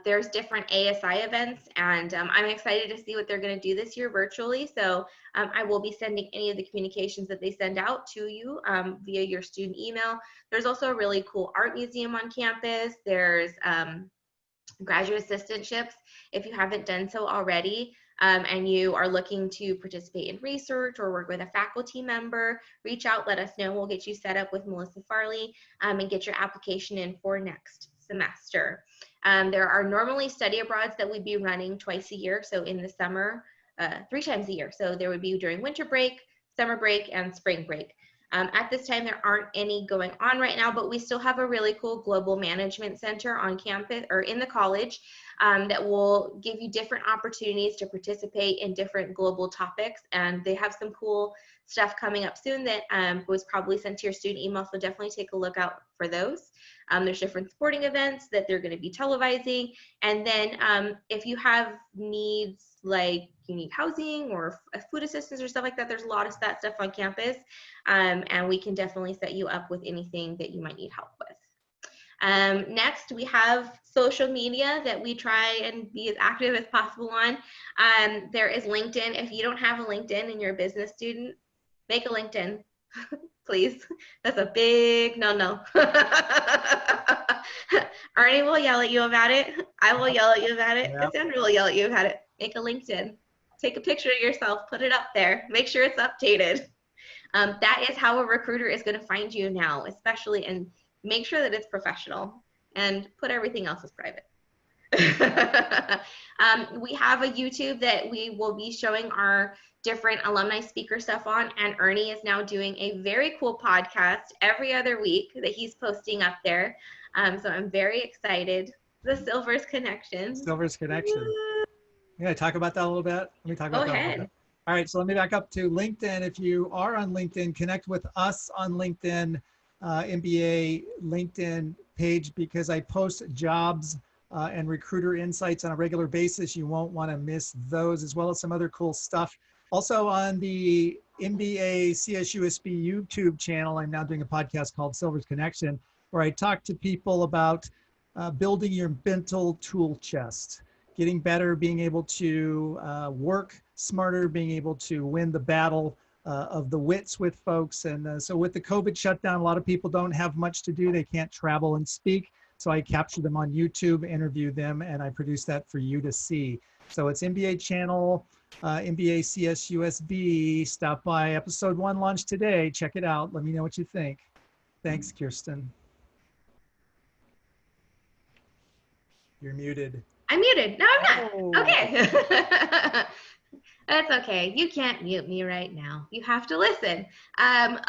There's different ASI events, and I'm excited to see what they're going to do this year virtually. So I will be sending any of the communications that they send out to you via your student email. There's also a really cool art museum on campus. There's graduate assistantships if you haven't done so already. And you are looking to participate in research or work with a faculty member, reach out, let us know. We'll get you set up with Melissa Farley and get your application in for next semester. There are normally study abroads that we'd be running twice a year. So in the summer, 3 times a year. So there would be during winter break, summer break, and spring break. At this time, there aren't any going on right now, but we still have a really cool global management center on campus or in the college that will give you different opportunities to participate in different global topics. And they have some cool stuff coming up soon that was probably sent to your student email, so definitely take a look out for those. There's different sporting events that they're going to be televising. And then if you have needs like you need housing or food assistance or stuff like that, there's a lot of that stuff on campus. And we can definitely set you up with anything that you might need help with. Next, we have social media that we try and be as active as possible on. There is LinkedIn. If you don't have a LinkedIn and you're a business student, make a LinkedIn. Please. That's a big no-no. Arnie will yell at you about it. I will yell at you about it. Yep. Cassandra will yell at you about it. Make a LinkedIn. Take a picture of yourself, put it up there. Make sure it's updated. That is how a recruiter is going to find you now, especially, and make sure that it's professional and put everything else as private. We have a YouTube that we will be showing our different alumni speaker stuff on, and Ernie is now doing a very cool podcast every other week that he's posting up there. So I'm very excited. The Silvers Connection. Silvers Connection. Yeah, talk about that a little bit. Let me talk about Go that a little ahead. bit. All right, so let me back up to LinkedIn. If you are on LinkedIn, connect with us on LinkedIn, MBA LinkedIn page, because I post jobs and recruiter insights on a regular basis. You won't want to miss those, as well as some other cool stuff. Also on the MBA CSUSB YouTube channel, I'm now doing a podcast called Silvers Connection, where I talk to people about building your mental tool chest, getting better, being able to work smarter, being able to win the battle of the wits with folks. And so with the COVID shutdown, a lot of people don't have much to do. They can't travel and speak. So I capture them on YouTube, interview them, and I produce that for you to see. So it's MBA channel, MBA CSUSB. Stop by. Episode 1 launched today. Check it out. Let me know what you think. Thanks, Kirsten. You're muted. I'm muted. No, I'm not. Oh. Okay. That's okay. You can't mute me right now. You have to listen.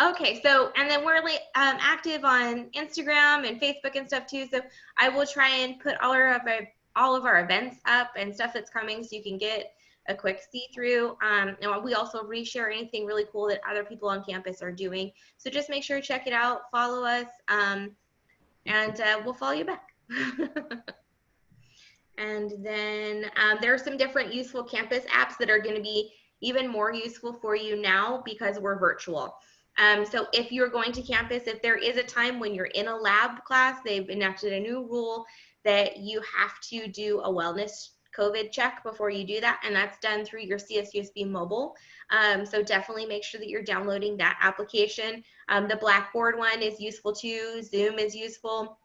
Okay, so, and then we're active on Instagram and Facebook and stuff too. So I will try and put all of our events up and stuff that's coming, so you can get a quick see-through. And we also reshare anything really cool that other people on campus are doing. So just make sure to check it out, follow us, and we'll follow you back. And then there are some different useful campus apps that are going to be even more useful for you now because we're virtual. So if you're going to campus, if there is a time when you're in a lab class, they've enacted a new rule that you have to do a wellness COVID check before you do that, and that's done through your CSUSB mobile. So definitely make sure that you're downloading that application. The Blackboard one is useful too. Zoom is useful,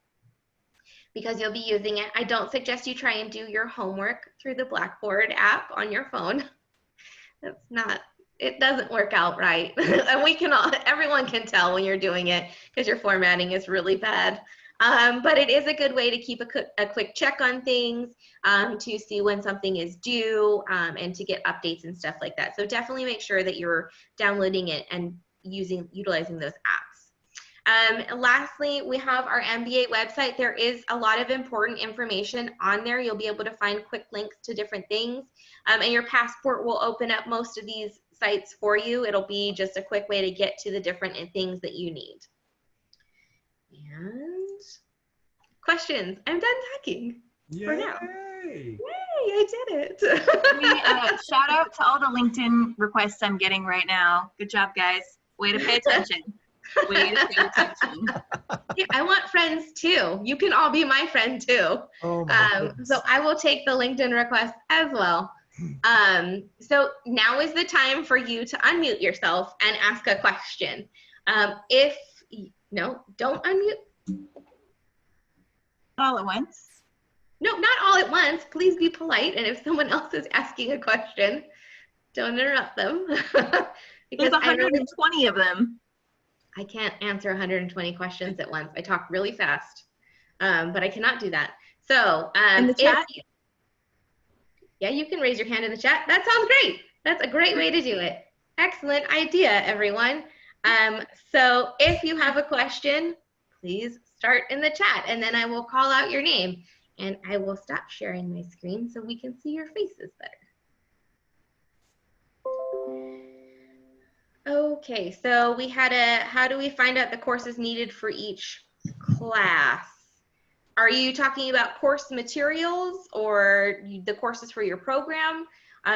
because you'll be using it. I don't suggest you try and do your homework through the Blackboard app on your phone. That's not, it doesn't work out right. And we can all, everyone can tell when you're doing it because your formatting is really bad. But it is a good way to keep a quick check on things, to see when something is due, and to get updates and stuff like that. So definitely make sure that you're downloading it and utilizing those apps. Lastly, we have our MBA website. There is a lot of important information on there. You'll be able to find quick links to different things, and your passport will open up most of these sites for you. It'll be just a quick way to get to the different things that you need. And questions? I'm done talking for now. Yay, I did it. Shout out to all the LinkedIn requests I'm getting right now. Good job, guys. Way to pay attention. Way to pay attention. Yeah, I want friends too. You can all be my friend too. Oh so I will take the LinkedIn request as well. So now is the time for you to unmute yourself and ask a question. No, don't unmute. All at once. No, not all at once. Please be polite. And if someone else is asking a question, don't interrupt them. There's 120 of them. I can't answer 120 questions at once. I talk really fast, but I cannot do that. So in the chat? Yeah, you can raise your hand in the chat. That sounds great. That's a great way to do it. Excellent idea, everyone. So if you have a question, please start in the chat, and then I will call out your name, and I will stop sharing my screen so we can see your faces better. Okay, so we had how do we find out the courses needed for each class? Are you talking about course materials or the courses for your program?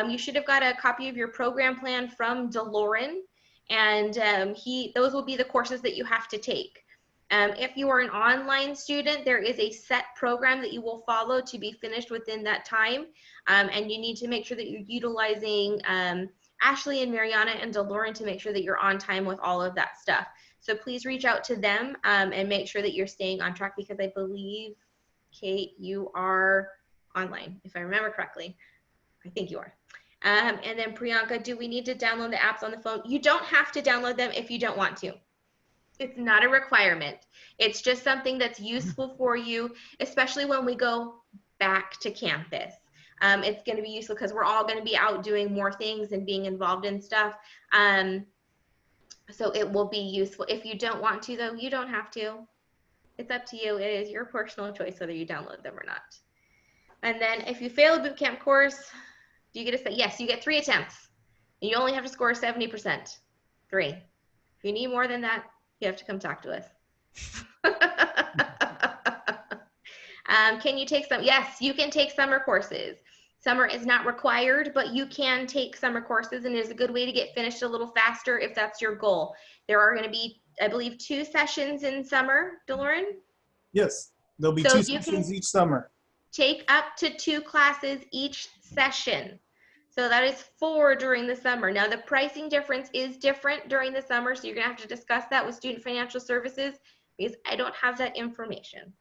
You should have got a copy of your program plan from DeLorean, and those will be the courses that you have to take. If you are an online student, there is a set program that you will follow to be finished within that time, and you need to make sure that you're utilizing Ashley and Mariana and DeLauren to make sure that you're on time with all of that stuff. So please reach out to them and make sure that you're staying on track, because I believe, Kate, you are online, if I remember correctly. I think you are. And then Priyanka, do we need to download the apps on the phone? You don't have to download them if you don't want to. It's not a requirement. It's just something that's useful for you, especially when we go back to campus. It's going to be useful because we're all going to be out doing more things and being involved in stuff. So it will be useful. If you don't want to, though, you don't have to. It's up to you. It is your personal choice whether you download them or not. And then if you fail a bootcamp course, do you get a, yes, you get 3 attempts. And you only have to score 70%. 3. If you need more than that, you have to come talk to us. Can you take some? Yes, you can take summer courses. Summer is not required, but you can take summer courses, and it is a good way to get finished a little faster if that's your goal. There are going to be, I believe, 2 sessions in summer, DeLauren? Yes, there'll be 2 sessions each summer. Take up to 2 classes each session. So that is 4 during the summer. Now the pricing difference is different during the summer, so you're going to have to discuss that with Student Financial Services, because I don't have that information.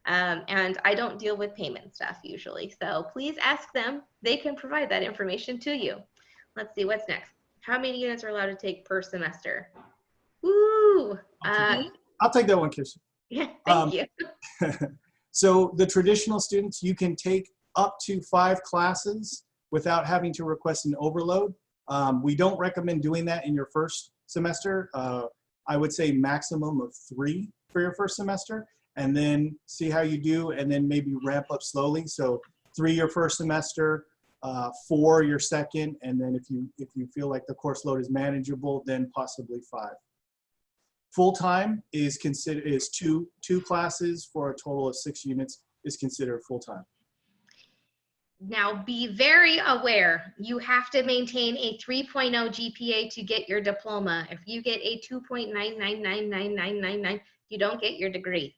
And I don't deal with payment stuff usually. So please ask them. They can provide that information to you. Let's see, what's next? How many units are allowed to take per semester? Woo! I'll take that one, Kirsten. Yeah, thank you. So the traditional students, you can take up to 5 classes without having to request an overload. We don't recommend doing that in your first semester. I would say maximum of 3 for your first semester, and then see how you do, and then maybe ramp up slowly. So 3 your first semester, 4 your second, and then if you feel like the course load is manageable, then possibly 5. Full-time is considered, is two classes for a total of 6 units is considered full-time. Now be very aware, you have to maintain a 3.0 GPA to get your diploma. If you get a 2.9999999, you don't get your degree.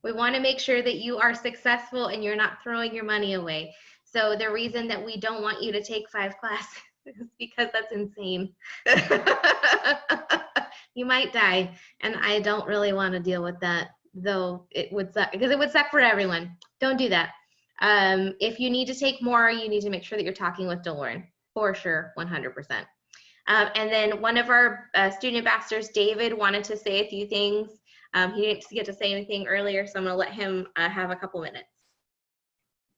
We want to make sure that you are successful and you're not throwing your money away. So the reason that we don't want you to take 5 classes is because that's insane. You might die, and I don't really want to deal with that, though it would suck, because it would suck for everyone. Don't do that. If you need to take more, you need to make sure that you're talking with DeLauren, for sure, 100%. And then one of our student ambassadors, David, wanted to say a few things. He didn't get to say anything earlier, so I'm going to let him have a couple minutes.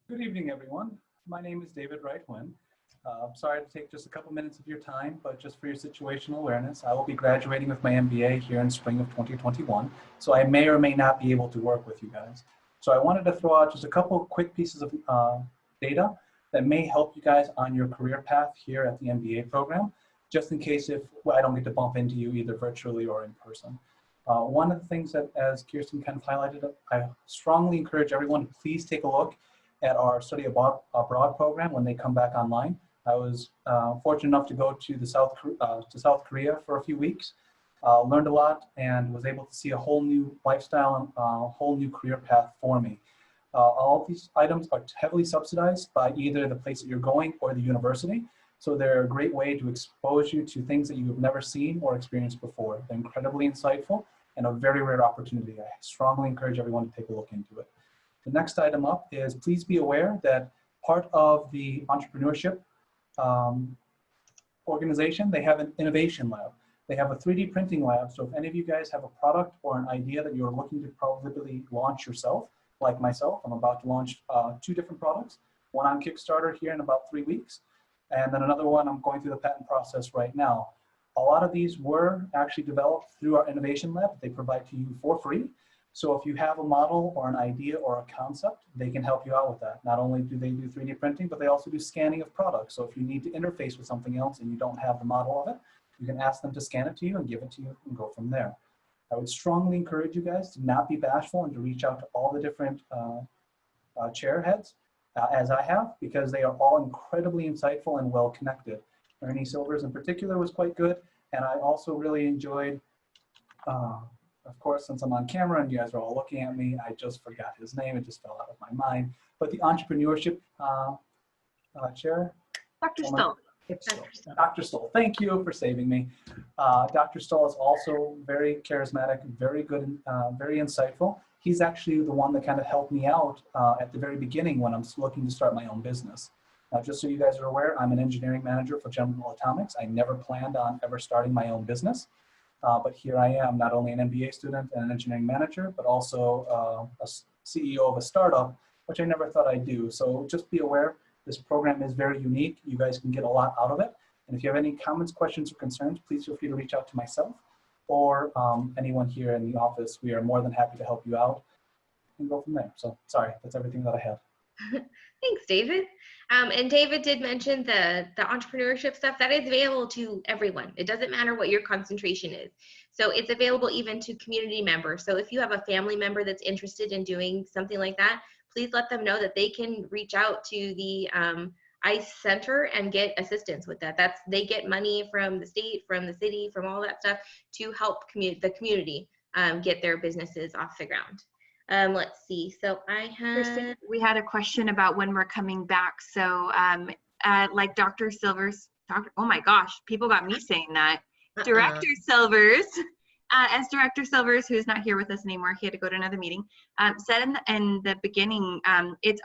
Good evening, everyone. My name is David Wright-Wynn. I'm sorry to take just a couple minutes of your time, but just for your situational awareness, I will be graduating with my MBA here in spring of 2021, so I may or may not be able to work with you guys. So I wanted to throw out just a couple quick pieces of data that may help you guys on your career path here at the MBA program, just in case if I don't get to bump into you either virtually or in person. One of the things that, as Kirsten kind of highlighted, I strongly encourage everyone to please take a look at our study abroad program when they come back online. I was fortunate enough to go to South Korea for a few weeks, learned a lot, and was able to see a whole new lifestyle and a whole new career path for me. All of these items are heavily subsidized by either the place that you're going or the university. So they're a great way to expose you to things that you have never seen or experienced before. They're incredibly insightful and a very rare opportunity. I strongly encourage everyone to take a look into it. The next item up is please be aware that part of the entrepreneurship organization, they have an innovation lab. They have a 3D printing lab. So if any of you guys have a product or an idea that you're looking to probably launch yourself, like myself, I'm about to launch 2 different products, one on Kickstarter here in about 3 weeks, and then another one I'm going through the patent process right now. A lot of these were actually developed through our innovation lab. They provide to you for free. So if you have a model or an idea or a concept, they can help you out with that. Not only do they do 3D printing, but they also do scanning of products. So if you need to interface with something else and you don't have the model of it, you can ask them to scan it to you and give it to you and go from there. I would strongly encourage you guys to not be bashful and to reach out to all the different chair heads, as I have, because they are all incredibly insightful and well connected. Ernie Silvers in particular was quite good, and I also really enjoyed, of course, since I'm on camera and you guys are all looking at me, I just forgot his name, it just fell out of my mind, but the entrepreneurship chair. Dr. Stoll. Dr. Stoll, thank you for saving me. Dr. Stoll is also very charismatic, very good, very insightful. He's actually the one that kind of helped me out at the very beginning when I'm looking to start my own business. Now, just so you guys are aware, I'm an engineering manager for General Atomics. I never planned on ever starting my own business, but here I am, not only an MBA student and an engineering manager, but also a CEO of a startup, which I never thought I'd do. So just be aware, this program is very unique. You guys can get a lot out of it. And if you have any comments, questions, or concerns, please feel free to reach out to myself or anyone here in the office. We are more than happy to help you out and go from there. So sorry, that's everything that I have. Thanks, David. And David did mention the entrepreneurship stuff that is available to everyone. It doesn't matter what your concentration is. So it's available even to community members. So if you have a family member that's interested in doing something like that, please let them know that they can reach out to the ICE Center and get assistance with that. They get money from the state, from the city, from all that stuff to help the community get their businesses off the ground. Let's see. So we had a question about when we're coming back. So like Dr. Silvers, oh my gosh, people got me saying that. Director Silvers, as Director Silvers, who's not here with us anymore, he had to go to another meeting, said in the beginning, it's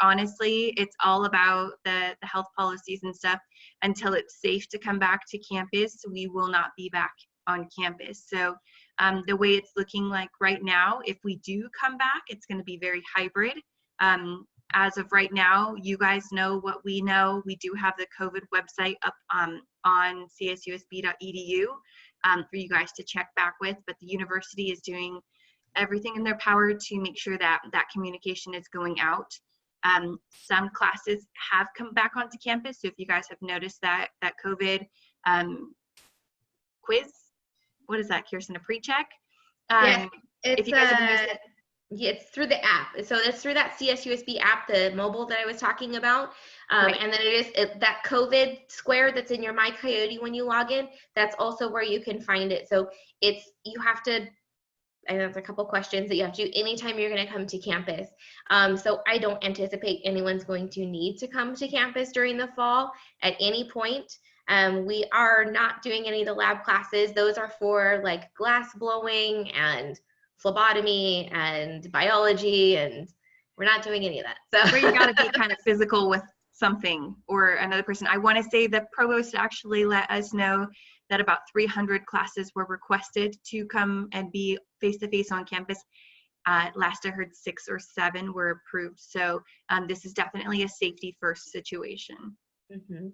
all about the health policies and stuff. Until it's safe to come back to campus, we will not be back on campus. So the way it's looking like right now, if we do come back, it's going to be very hybrid. As of right now, you guys know what we know. We do have the COVID website up on csusb.edu for you guys to check back with, but the university is doing everything in their power to make sure that that communication is going out. Some classes have come back onto campus, so if you guys have noticed that COVID quiz, what is that, Kirsten, a pre-check? Yes, if you guys have noticed it, it's through the app. So it's through that CSUSB app, the mobile that I was talking about. Right. And then that COVID square that's in your My Coyote when you log in, that's also where you can find it. So you have to, and there's a couple questions that you have to do anytime you're going to come to campus. So I don't anticipate anyone's going to need to come to campus during the fall at any point. We are not doing any of the lab classes. Those are for like glass blowing and phlebotomy and biology, and we're not doing any of that. So where you got to be kind of physical with something or another person. I want to say the provost actually let us know that about 300 classes were requested to come and be face-to-face on campus. Last I heard 6 or 7 were approved. So this is definitely a safety first situation. Mm-hmm.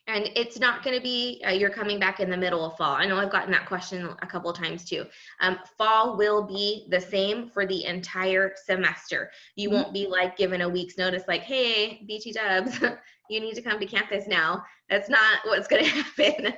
And it's not going to be you're coming back in the middle of fall. I know I've gotten that question a couple of times too. Fall will be the same for the entire semester. You won't be like given a week's notice like, hey, BT Dubs, you need to come to campus now. That's not what's going to happen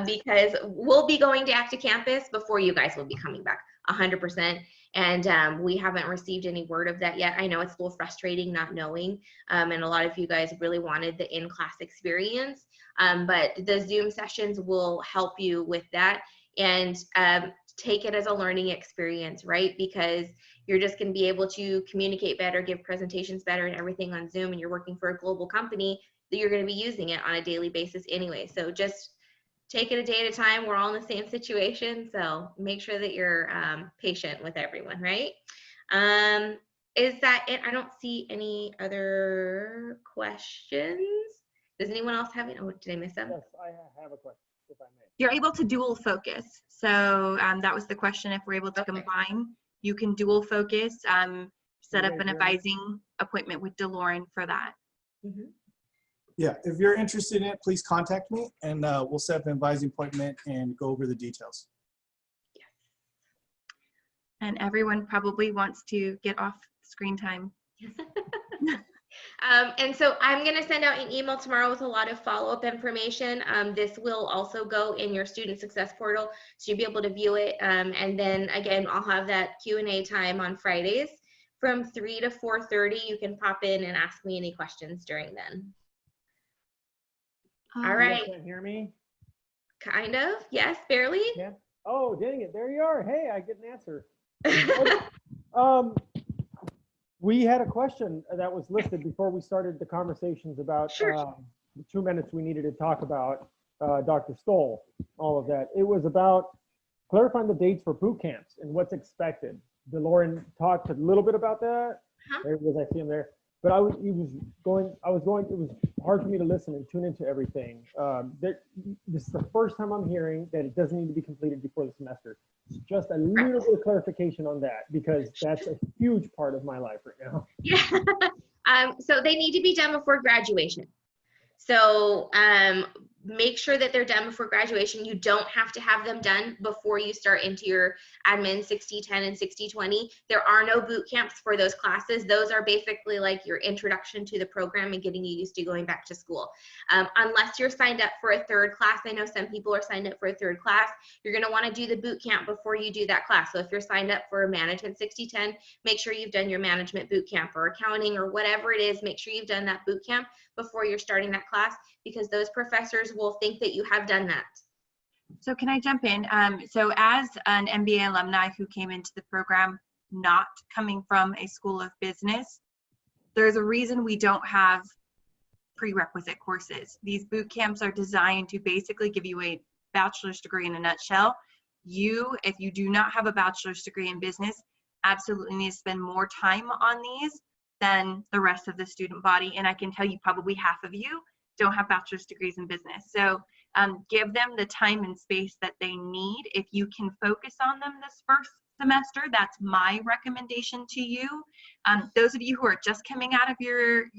because we'll be going to active campus before you guys will be coming back 100%. And we haven't received any word of that yet. I know it's a little frustrating not knowing, and a lot of you guys really wanted the in-class experience, but the Zoom sessions will help you with that, and take it as a learning experience, right? Because you're just going to be able to communicate better, give presentations better and everything on Zoom, and you're working for a global company that you're going to be using it on a daily basis anyway. So just take it a day at a time. We're all in the same situation, so make sure that you're patient with everyone, right? Is that it? I don't see any other questions. Does anyone else have any? Oh, did I miss them? Yes, I have a question, if I may. You're able to dual focus. So that was the question. If we're able to combine, you can dual focus, set up an advising appointment with DeLauren for that. Mm-hmm. Yeah, if you're interested in it, please contact me and we'll set up an advising appointment and go over the details. And everyone probably wants to get off screen time. And so I'm going to send out an email tomorrow with a lot of follow-up information. This will also go in your student success portal, so you'll be able to view it. And then again, I'll have that Q&A time on Fridays from 3 to 4:30. You can pop in and ask me any questions during then. All right. You can't hear me? Kind of. Yes, barely. Yeah. Oh, dang it. There you are. Hey, I get an answer. We had a question that was listed before we started the conversations about the 2 minutes we needed to talk about Dr. Stoll, all of that. It was about clarifying the dates for boot camps and what's expected. DeLorean talked a little bit about that. There he is, I see him there. But it was hard for me to listen and tune into everything. This is the first time I'm hearing that it doesn't need to be completed before the semester. Just a little bit of clarification on that, because that's a huge part of my life right now. Yeah. So they need to be done before graduation. So make sure that they're done before graduation. You don't have to have them done before you start into your admin 60-10 and 60-20. There are no boot camps for those classes. Those are basically like your introduction to the program and getting you used to going back to school. Unless you're signed up for a third class. I know some people are signed up for a third class. You're going to want to do the boot camp before you do that class. So if you're signed up for management 60-10, make sure you've done your management boot camp, or accounting, or whatever it is. Make sure you've done that boot camp before you're starting that class, because those professors will think that you have done that. So can I jump in? So as an MBA alumni who came into the program not coming from a school of business, there's a reason we don't have prerequisite courses. These boot camps are designed to basically give you a bachelor's degree in a nutshell. If you do not have a bachelor's degree in business, absolutely need to spend more time on these than the rest of the student body. And I can tell you probably half of you don't have bachelor's degrees in business. So give them the time and space that they need. If you can focus on them this first semester, that's my recommendation to you. Those of you who are just coming out of your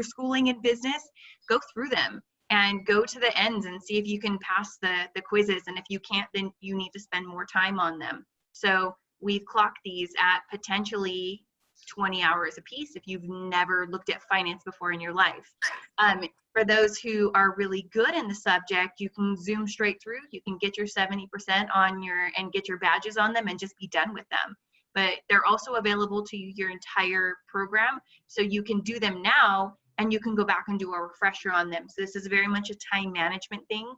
schooling in business, go through them and go to the ends and see if you can pass the quizzes. And if you can't, then you need to spend more time on them. So we've clocked these at potentially 20 hours a piece if you've never looked at finance before in your life. For those who are really good in the subject, you can zoom straight through. You can get your 70% on and get your badges on them and just be done with them. But they're also available to you your entire program, so you can do them now and you can go back and do a refresher on them. So this is very much a time management thing.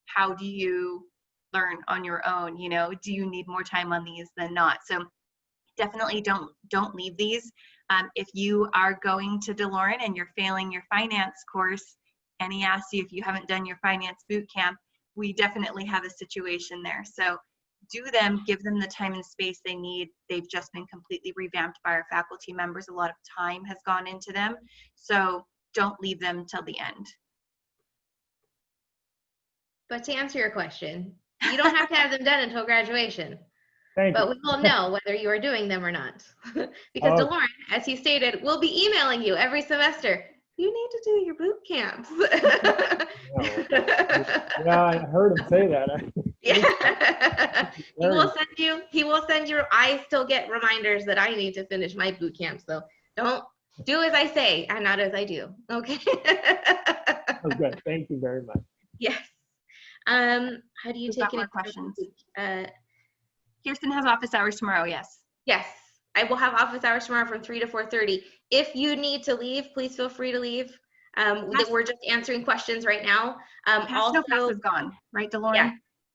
How do you learn on your own? You know, do you need more time on these than not? So definitely don't leave these. If you are going to DeLorean and you're failing your finance course and he asks you if you haven't done your finance boot camp, we definitely have a situation there. So do them, give them the time and space they need. They've just been completely revamped by our faculty members. A lot of time has gone into them. So don't leave them till the end. But to answer your question, you don't have to have them done until graduation. Thank But you. we will know whether you are doing them or not. Because DeLorean, as he stated, will be emailing you every semester. You need to do your boot camps. Yeah, I heard him say that. Yeah. He will send you, I still get reminders that I need to finish my boot camp. So don't do as I say and not as I do. Okay. Okay, thank you very much. Yes. How do you take more questions? Kirsten has office hours tomorrow, yes. Yes, I will have office hours tomorrow from 3 to 4:30. If you need to leave, please feel free to leave. We're just answering questions right now. Also, pass is gone, right, DeLorean? Yeah.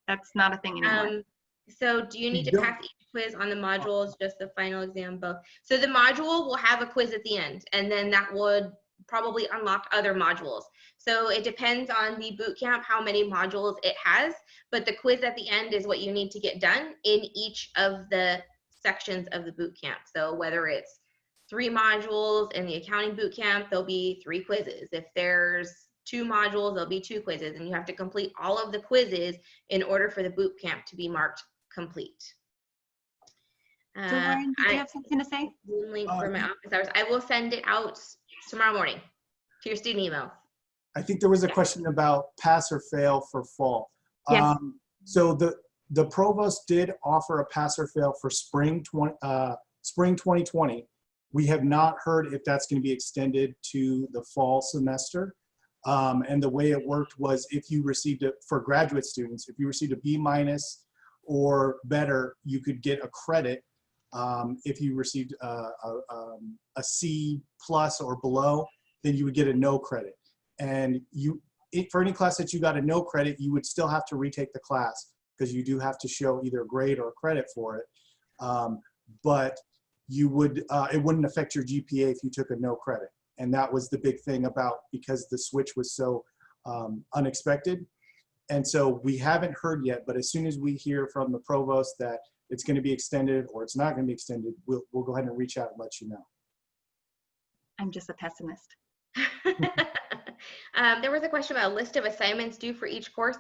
That's not a thing anymore. So do you need to pass each quiz on the modules, just the final exam, both? So the module will have a quiz at the end, and then that would probably unlock other modules. So it depends on the boot camp, how many modules it has, but the quiz at the end is what you need to get done in each of the sections of the boot camp. So whether it's 3 modules in the accounting boot camp, there'll be 3 quizzes. If there's 2 modules, there'll be 2 quizzes, and you have to complete all of the quizzes in order for the boot camp to be marked complete. DeLorean, do you have something to say? Link for my office hours. I will send it out tomorrow morning to your student emails. I think there was a question about pass or fail for fall. Yes. So the provost did offer a pass or fail for spring 2020. We have not heard if that's going to be extended to the fall semester. And the way it worked was if you received it for graduate students, if you received a B- or better, you could get a credit. If you received a C+ or below, then you would get a no credit. And for any class that you got a no credit, you would still have to retake the class because you do have to show either a grade or a credit for it. But you would, it wouldn't affect your GPA if you took a no credit. And that was the big thing about, because the switch was so unexpected. And so we haven't heard yet, but as soon as we hear from the provost that it's going to be extended or it's not going to be extended, we'll go ahead and reach out and let you know. I'm just a pessimist. There was a question about a list of assignments due for each course.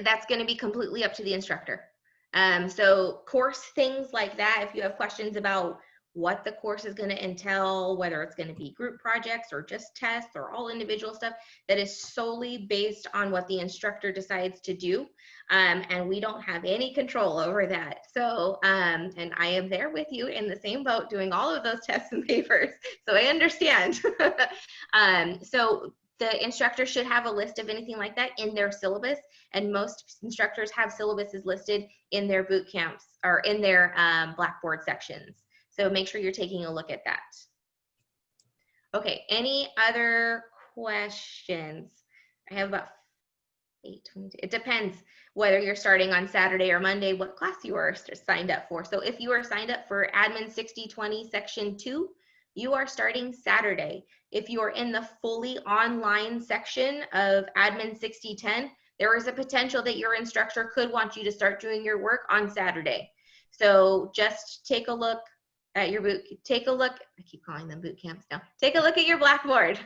That's going to be completely up to the instructor. So course things like that, if you have questions about what the course is going to entail, whether it's going to be group projects or just tests or all individual stuff, that is solely based on what the instructor decides to do. And we don't have any control over that. So, and I am there with you in the same boat doing all of those tests and papers. So I understand. So the instructor should have a list of anything like that in their syllabus. And most instructors have syllabuses listed in their boot camps or in their Blackboard sections. So make sure you're taking a look at that. Okay, any other questions? I have about 8:22. It depends whether you're starting on Saturday or Monday, what class you are signed up for. So if you are signed up for Admin 6020 Section 2, you are starting Saturday. If you are in the fully online section of Admin 6010, there is a potential that your instructor could want you to start doing your work on Saturday. So just take a look at your take a look, I keep calling them boot camps now. Take a look at your Blackboard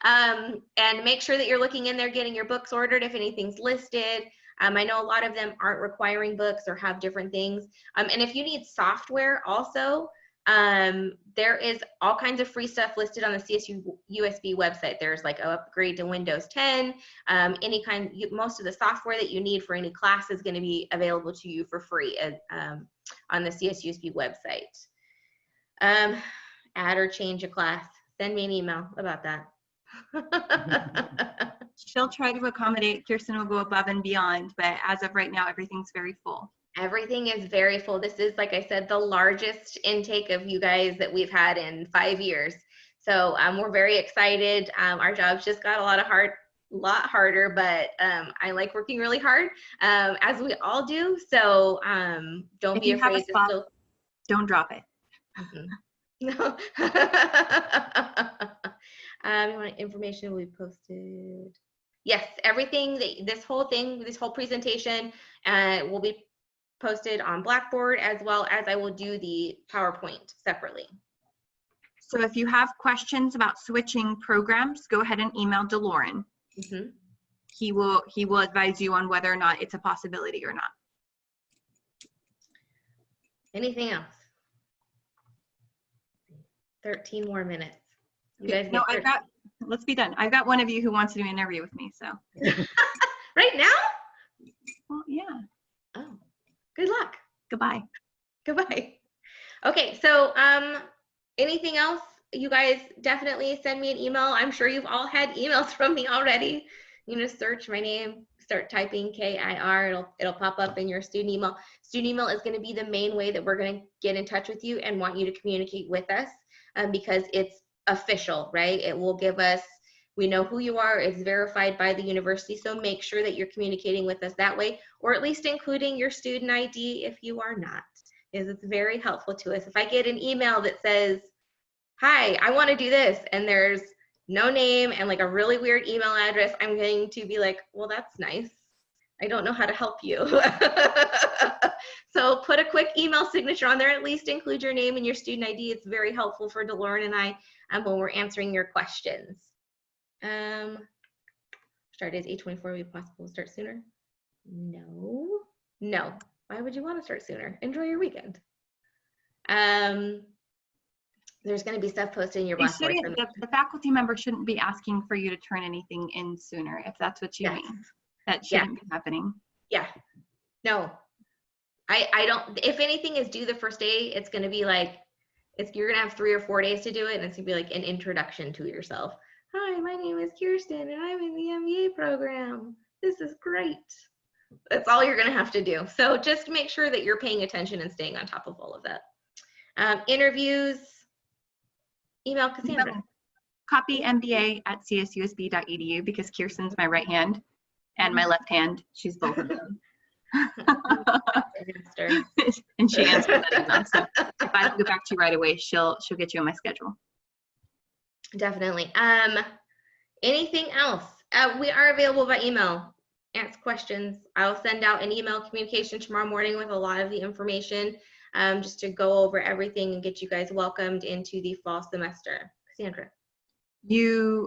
and make sure that you're looking in there, getting your books ordered if anything's listed. I know a lot of them aren't requiring books or have different things. And if you need software also, there is all kinds of free stuff listed on the CSU USB website. There's like an upgrade to Windows 10, any kind, most of the software that you need for any class is going to be available to you for free on the CSUSB website. Add or change a class, send me an email about that. She'll try to accommodate. Kirsten will go above and beyond, but as of right now, everything's very full. Everything is very full. This is, like I said, the largest intake of you guys that we've had in 5 years. So we're very excited. Our jobs just got a lot harder, but I like working really hard, as we all do. So don't be afraid to still. Don't drop it. No. You want information will be posted? Yes, everything that this whole presentation will be posted on Blackboard, as well as I will do the PowerPoint separately. So if you have questions about switching programs, go ahead and email DeLorean. Mm-hmm. He will advise you on whether or not it's a possibility or not. Anything else? 13 more minutes. You Okay. guys No, let's be done. I've got one of you who wants to do an interview with me, so. Right now? Well, yeah. Oh, good luck. Goodbye. Goodbye. Okay, so anything else? You guys definitely send me an email. I'm sure you've all had emails from me already. You know, search my name, start typing KIR, it'll pop up in your student email. Student email is going to be the main way that we're going to get in touch with you and want you to communicate with us, because it's official, right? It will give us, we know who you are, it's verified by the university, so make sure that you're communicating with us that way, or at least including your student ID if you are not, because it's very helpful to us. If I get an email that says, hi, I want to do this, and there's no name and like a really weird email address, I'm going to be like, well, that's nice. I don't know how to help you. So put a quick email signature on there, at least include your name and your student ID. It's very helpful for DeLorean and I when we're answering your questions. Start is 8:24, would it be possible to start sooner? No. Why would you want to start sooner? Enjoy your weekend. There's going to be stuff posted in your Blackboard. The faculty member shouldn't be asking for you to turn anything in sooner, if that's what you mean. That shouldn't be happening. Yeah. No. I don't, if anything is due the first day, it's going to be like, you're going to have 3 or 4 days to do it, and it's going to be like an introduction to yourself. Hi, my name is Kirsten, and I'm in the MBA program. This is great. That's all you're going to have to do. So just make sure that you're paying attention and staying on top of all of that. Interviews, email Cassandra. Copy mba@csusb.edu, because Kirsten's my right hand and my left hand. She's both of them. And she answers that email. So if I go back to you right away, she'll get you on my schedule. Definitely. Anything else? We are available by email. Ask questions. I'll send out an email communication tomorrow morning with a lot of the information, just to go over everything and get you guys welcomed into the fall semester. Cassandra.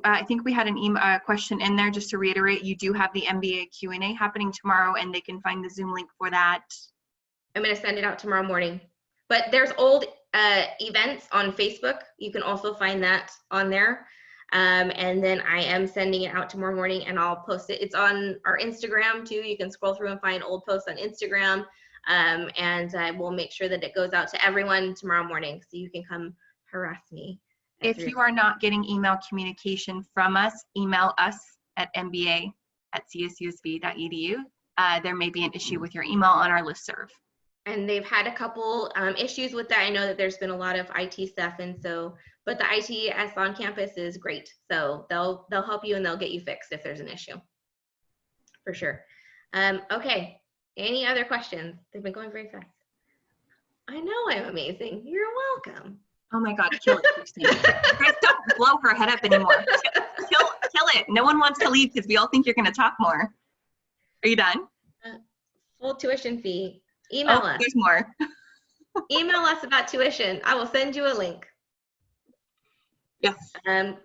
I think we had an email question in there. Just to reiterate, you do have the MBA Q&A happening tomorrow, and they can find the Zoom link for that. I'm going to send it out tomorrow morning. But there's old events on Facebook. You can also find that on there. And then I am sending it out tomorrow morning, and I'll post it. It's on our Instagram too. You can scroll through and find old posts on Instagram. And I will make sure that it goes out to everyone tomorrow morning, so you can come harass me. If you are not getting email communication from us, email us at mba@csusb.edu. There may be an issue with your email on our listserv. And they've had a couple issues with that. I know that there's been a lot of IT stuff, and so, but the ITS on campus is great. So they'll help you and they'll get you fixed if there's an issue, for sure. Okay, any other questions? They've been going very fast. I know I'm amazing. You're welcome. Oh my God, kill it, Christine. Guys, don't blow her head up anymore. Kill it. No one wants to leave because we all think you're going to talk more. Are you done? Full tuition fee. Email us. There's more. Email us about tuition. I will send you a link. Yes.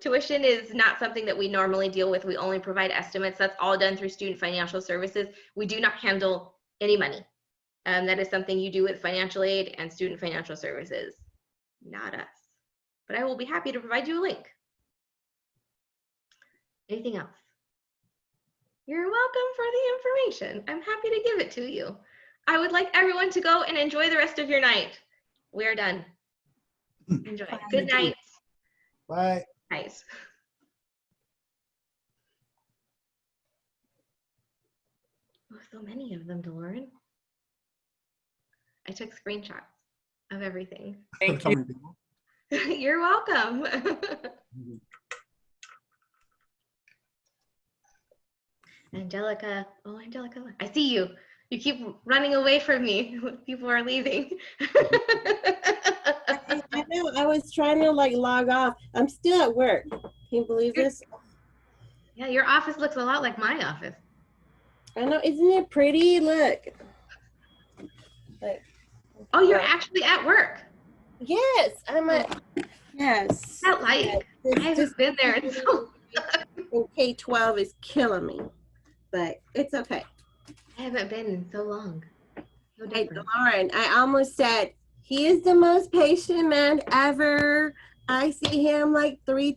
Tuition is not something that we normally deal with. We only provide estimates. That's all done through Student Financial Services. We do not handle any money. That is something you do with financial aid and Student Financial Services, not us. But I will be happy to provide you a link. Anything else? You're welcome for the information. I'm happy to give it to you. I would like everyone to go and enjoy the rest of your night. We are done. Enjoy. Good night. Bye. Nice. Oh, so many of them, DeLorean. I took screenshots of everything. Thank you. You're welcome. Angelica. Oh, Angelica. I see you. You keep running away from me when people are leaving. I know. I was trying to log off. I'm still at work. Can you believe this? Yeah, your office looks a lot like my office. I know. Isn't it pretty? Look. Oh, you're actually at work. Yes, I'm at. Yes. Not like. I haven't been there in so long. K-12 is killing me, but it's okay. I haven't been in so long. Hey, Lauren, I almost said, he is the most patient man ever. I see him like 3